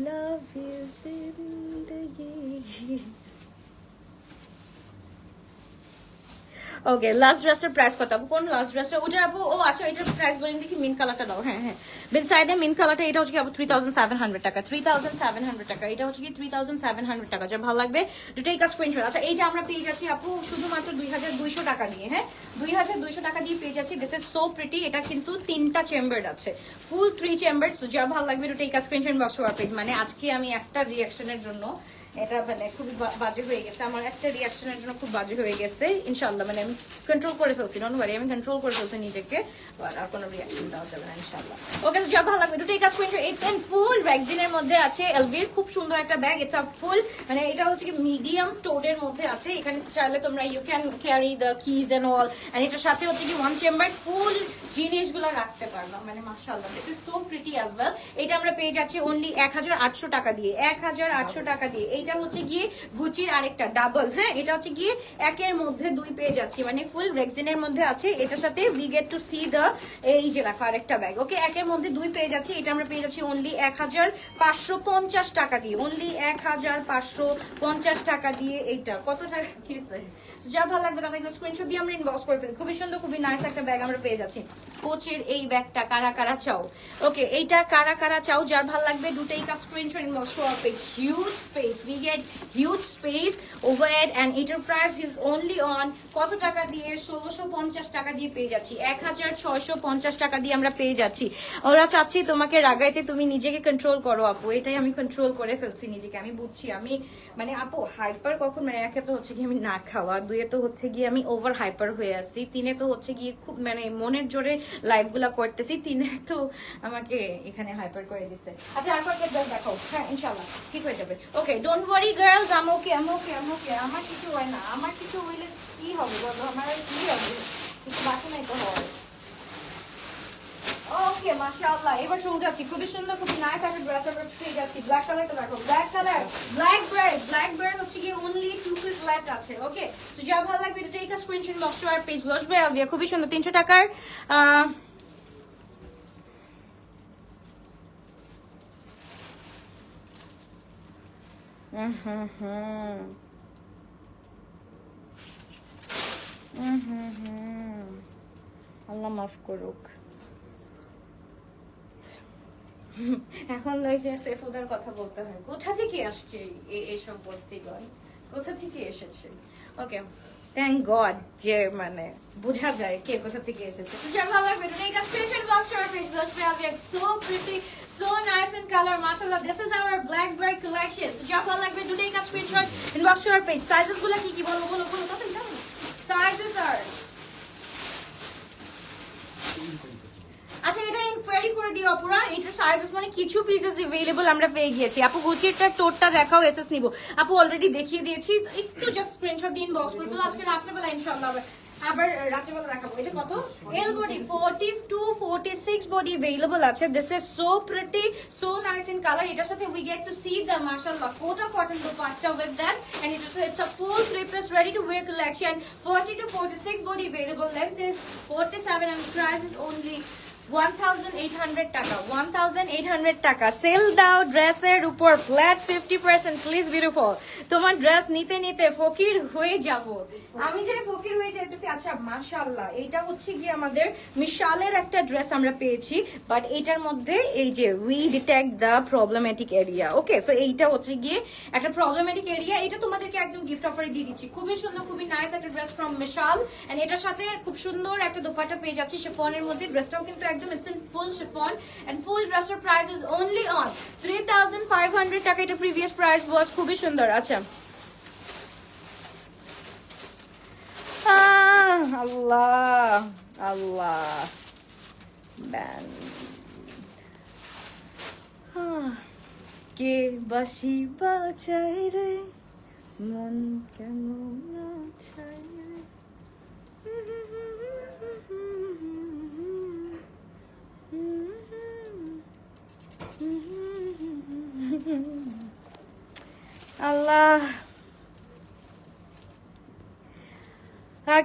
লাভ ইউ জিন্দেগি। ওকে লাস্ট ড্রেসটার প্রাইস কত আপু? কোন লাস্ট ড্রেসটা? ওটা আপু ও আচ্ছা এটার প্রাইস বলেন দেখি, মিন কালারটা দাও। হ্যাঁ হ্যাঁ বিন সাইডে মিন কালারটা, এটা হচ্ছে কি আপু 3700 টাকা, 3700 টাকা, এটা হচ্ছে কি 3700 টাকা। যা ভালো লাগবে দুটোই কাজ স্ক্রিনশট। আচ্ছা এইটা আমরা পেয়ে যাচ্ছি আপু শুধুমাত্র 2200 টাকা দিয়ে, হ্যাঁ 2200 টাকা দিয়ে পেয়ে যাচ্ছি। দিস ইজ সো প্রিটি, এটা কিন্তু 3টা চেম্বার আছে, ফুল 3 চেম্বার। যা ভালো লাগবে দুটোই কাজ স্ক্রিনশট বক্স ওয়ার পেজ। মানে আজকে আমি একটা রিঅ্যাকশনের জন্য এটা মানে খুবই বাজে হয়ে গেছে, আমার একটা রিঅ্যাকশনের জন্য খুব বাজে হয়ে গেছে। ইনশাআল্লাহ মানে আমি কন্ট্রোল করে ফেলছি, ডোন্ট ওয়ারি, আমি কন্ট্রোল করে ফেলছি নিজেকে, আর কোনো রিঅ্যাকশন দেওয়া যাবে না ইনশাআল্লাহ। ওকে সো যা ভালো লাগবে দুটো কাজ স্ক্রিনশট, ইটস ইন ফুল রেক্সিনের মধ্যে আছে, এলভির খুব সুন্দর একটা ব্যাগ, ইটস আ ফুল মানে এটা হচ্ছে কি মিডিয়াম টোডের মধ্যে আছে। এখানে চাইলে তোমরা you can carry the keys and all, and এটার সাথে হচ্ছে কি ওয়ান চেম্বার ফুল জিনিসগুলো রাখতে পারবা, মানে মাশাআল্লাহ this is so pretty as well. এটা আমরা পেয়ে যাচ্ছি অনলি 1800 টাকা দিয়ে, 1800 টাকা দিয়ে। এইটা হচ্ছে গিয়ে গুচির আরেকটা ডাবল, হ্যাঁ এটা হচ্ছে গিয়ে একের মধ্যে 2 পেয়ে যাচ্ছি, মানে ফুল রেক্সিনের মধ্যে আছে। এটার সাথে we get to see the এই যে দেখো আরেকটা ব্যাগ। ওকে একের মধ্যে 2 পেয়ে যাচ্ছি, এটা আমরা পেয়ে যাচ্ছি অনলি 1550 টাকা দিয়ে, অনলি 1550 টাকা দিয়ে। এইটা কত টাকা কিসে যা ভালো লাগবে তাদের স্ক্রিনশট দিয়ে আমরা ইনবক্স করে ফেলি। খুবই সুন্দর খুবই নাইস একটা ব্যাগ আমরা পেয়ে যাচ্ছি। কোচের এই ব্যাগটা কারা কারা চাও? ওকে এইটা কারা কারা চাও? যার ভালো লাগবে দুটেই কা স্ক্রিনশট ইনবক্স করবে। Huge space, we get huge space overhead and এটার প্রাইস ইজ অনলি অন কত টাকা দিয়ে? 1650 টাকা দিয়ে পেয়ে যাচ্ছি, 1650 টাকা দিয়ে আমরা পেয়ে যাচ্ছি। ওরা চাচ্ছি তোমাকে রাগাইতে, তুমি নিজেকে কন্ট্রোল করো আপু। এটাই আমি কন্ট্রোল করে ফেলছি নিজেকে, আমি বুঝছি। আমি মানে আপু হাইপার কখন, মানে একে তো হচ্ছে কি আমি না খাওয়া, দুয়ে তো হচ্ছে গিয়ে আমি ওভার হাইপার হয়ে আসছি, তিনে তো হচ্ছে গিয়ে খুব মানে মনের জোরে লাইভ গুলা করতেছি, তিনে তো আমাকে এখানে হাইপার করে দিচ্ছে। আচ্ছা আর কয়েকটা ড্রেস দেখাও, হ্যাঁ ইনশাল্লাহ ঠিক হয়ে যাবে। ওকে ডোন্ট ওয়ারি গার্লস, আম ওকে আম ওকে আম ওকে। আমার কিছু হয় না, আমার কিছু হইলে কি হবে বলো, আমার কি হবে, কিছু বাকি নাই তো হয়। ওকে মাশাআল্লাহ এবার শুরু যাচ্ছি, খুবই সুন্দর খুবই নাইস একটা ড্রেস আমরা পেয়ে যাচ্ছি। ব্ল্যাক কালারটা দেখো, ব্ল্যাক কালার ব্ল্যাক বার্ড হচ্ছে কি অনলি 2 পিস লেফট আছে। ওকে তো যা ভালো লাগবে এটা take take a screenshot box to our page loss by Alvia খুবই সুন্দর 300 টাকার আল্লাহ মাফ করুক এখন ওই যে সেফুদার কথা বলতে হয় কোথা থেকে আসছে এইসব বস্তিগণ কোথা থেকে এসেছে ওকে থ্যাংক গড যে মানে বোঝা যায় কে কোথা থেকে এসেছে তো যার ভালো লাগবে take a screenshot box to our page loss by Alvia so pretty so nice in color mashallah this is our black bear collection so যার ভালো লাগবে do take a screenshot inbox to our page sizes গুলো কি কি বলো বলো বলো কত দাম sizes are আচ্ছা এটা ইনকোয়ারি করে দিও আপুরা এটা সাইজেস মানে কিছু পিসেস अवेलेबल আমরা পেয়ে গিয়েছি আপু গুচিরটা টোটটা দেখাও এসএস নিব আপু অলরেডি দেখিয়ে দিয়েছি একটু জাস্ট স্ক্রিনশট দিন বক্স করে ফেলো আজকে রাতে বেলা ইনশাআল্লাহ আবার রাতে বেলা দেখাবো এটা কত L body 40 to 46 body available আছে this is so pretty so nice in colour এটার সাথে we get to see the মাশাআল্লাহ Kota cotton dupatta with that and it's a full three piece ready to wear collection 40 to 46 body available length is 47 and price is only 1800 টাকা 1800 টাকা sell দাও ড্রেসের উপর flat 50% please beautiful তোমার dress নিতে নিতে ফকির হয়ে যাব আমি যে ফকির হয়ে যাইতেছি আচ্ছা মাশাআল্লাহ এইটা হচ্ছে কি আমাদের মিশালের একটা ড্রেস আমরা পেয়েছি বাট এটার মধ্যে এই যে we detect the problematic area okay so এইটা হচ্ছে গিয়ে একটা প্রবলেমেটিক এরিয়া এটা তোমাদেরকে একদম গিফট অফারে দিয়ে দিচ্ছি খুবই সুন্দর খুবই নাইস একটা ড্রেস ফ্রম মিশাল এন্ড এটার সাথে খুব সুন্দর একটা দোপাট্টা পেয়ে যাচ্ছি শিফনের মধ্যে ড্রেসটাও কিন্তু it's in full chiffon and full dresser price is only on 3500 টাকা এটা previous price was খুবই সুন্দর আচ্ছা আল্লাহ আল্লাহ ব্যান কে বাসি বাজায় রে মন কেমন চায় আল্লাহ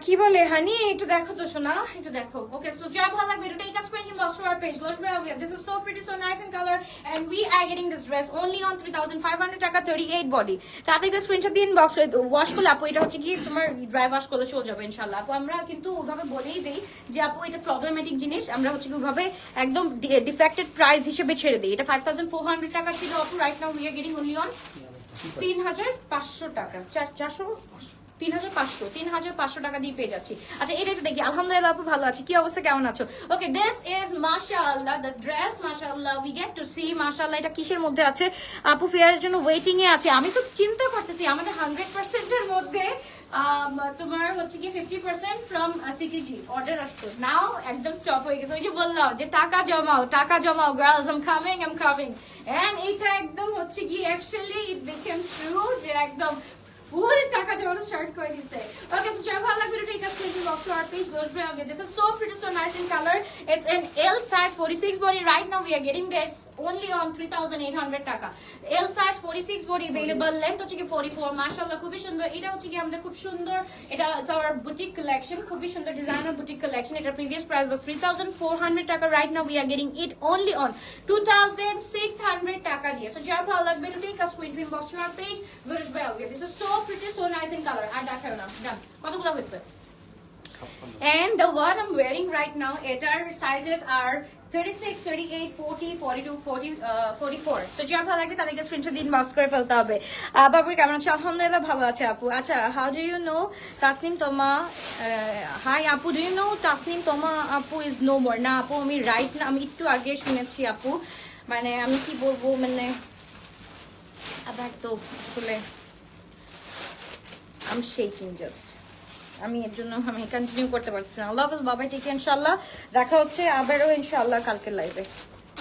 কি বলে হানি একটু দেখো তো শোনা একটু দেখো ওকে সো যার ভালো লাগবে এটা take a screenshot box to our page loss by Alvia this is so pretty so nice in colour and we are getting this dress only on 3500 টাকা 38 বডি তাদেরকে স্ক্রিনশট দিন বক্স ওয়াশ করলে আপু এটা হচ্ছে কি তোমার ড্রাই ওয়াশ করলে চলে যাবে ইনশাআল্লাহ আপু আমরা কিন্তু ওভাবে বলেই দেই যে আপু এটা প্রবলেমেটিক জিনিস আমরা হচ্ছে কি ওভাবে একদম ডিফেক্টেড প্রাইস হিসেবে ছেড়ে দেই এটা 5400 টাকা ছিল আপু right now we are getting only on 3500 টাকা 3500 টাকা দিয়ে পেয়ে যাচ্ছি আচ্ছা এটা একটু দেখি আলহামদুলিল্লাহ আপু ভালো আছি কি অবস্থা কেমন আছো ওকে দিস ইজ মাশাআল্লাহ দ্য ড্রেস মাশাআল্লাহ উই গেট টু সি মাশাআল্লাহ এটা কিসের মধ্যে আছে আপু ফেয়ারের জন্য ওয়েটিং এ আছে আমি তো চিন্তা করতেছি আমাদের 100% এর মধ্যে তোমার হচ্ছে কি 50% ফ্রম সিটিজি অর্ডার আসতো নাও একদম স্টপ হয়ে গেছে ওই যে বললাম যে টাকা জমাও girls I am coming and এটা একদম হচ্ছে কি অ্যাকচুয়ালি ইট বিকেম ট্রু যে একদম full টাকা জমানো স্টার্ট করে দিয়েছে ওকে সো যার ভালো লাগবে take a screenshot box to our page goes by this is so pretty so nice in colour it's an L size 46 body right now we are getting this only on 3800 টাকা L size 46 body available length হচ্ছে কি 44 মাশাআল্লাহ খুবই সুন্দর এটা হচ্ছে কি আমাদের খুব সুন্দর এটা ইটস आवर বুটিক কালেকশন খুবই সুন্দর ডিজাইনার বুটিক কালেকশন এটা প্রিভিয়াস প্রাইস was 3400 টাকা right now we are getting it only on 2600 টাকা দিয়ে সো যার ভালো লাগবে take a screenshot box to our page goes by this is so pretty so nice in color আর দেখাও না ডান কতগুলো হয়েছে and the one I'm wearing right now এটার sizes are 36 38 40 42 44 so যার ভালো লাগে তাদেরকে স্ক্রিনশট দিন বক্স করে ফেলতে হবে বাবুর কেমন আছে আলহামদুলিল্লাহ ভালো আছে আপু আচ্ছা how do you know Tasnim তোমা hi আপু do you know তাসনিম তোমা আপু is no more না আপু আমি রাইট না আমি একটু আগে শুনেছি আপু মানে আমি কি বলবো মানে আবার তো আসলে I'm shaking just আমি এর জন্য আমি কন্টিনিউ করতে পারছি না আল্লাহ হাফেজ বাবাই টেক ইনশাআল্লাহ দেখা হচ্ছে আবারও ইনশাআল্লাহ কালকে লাইভে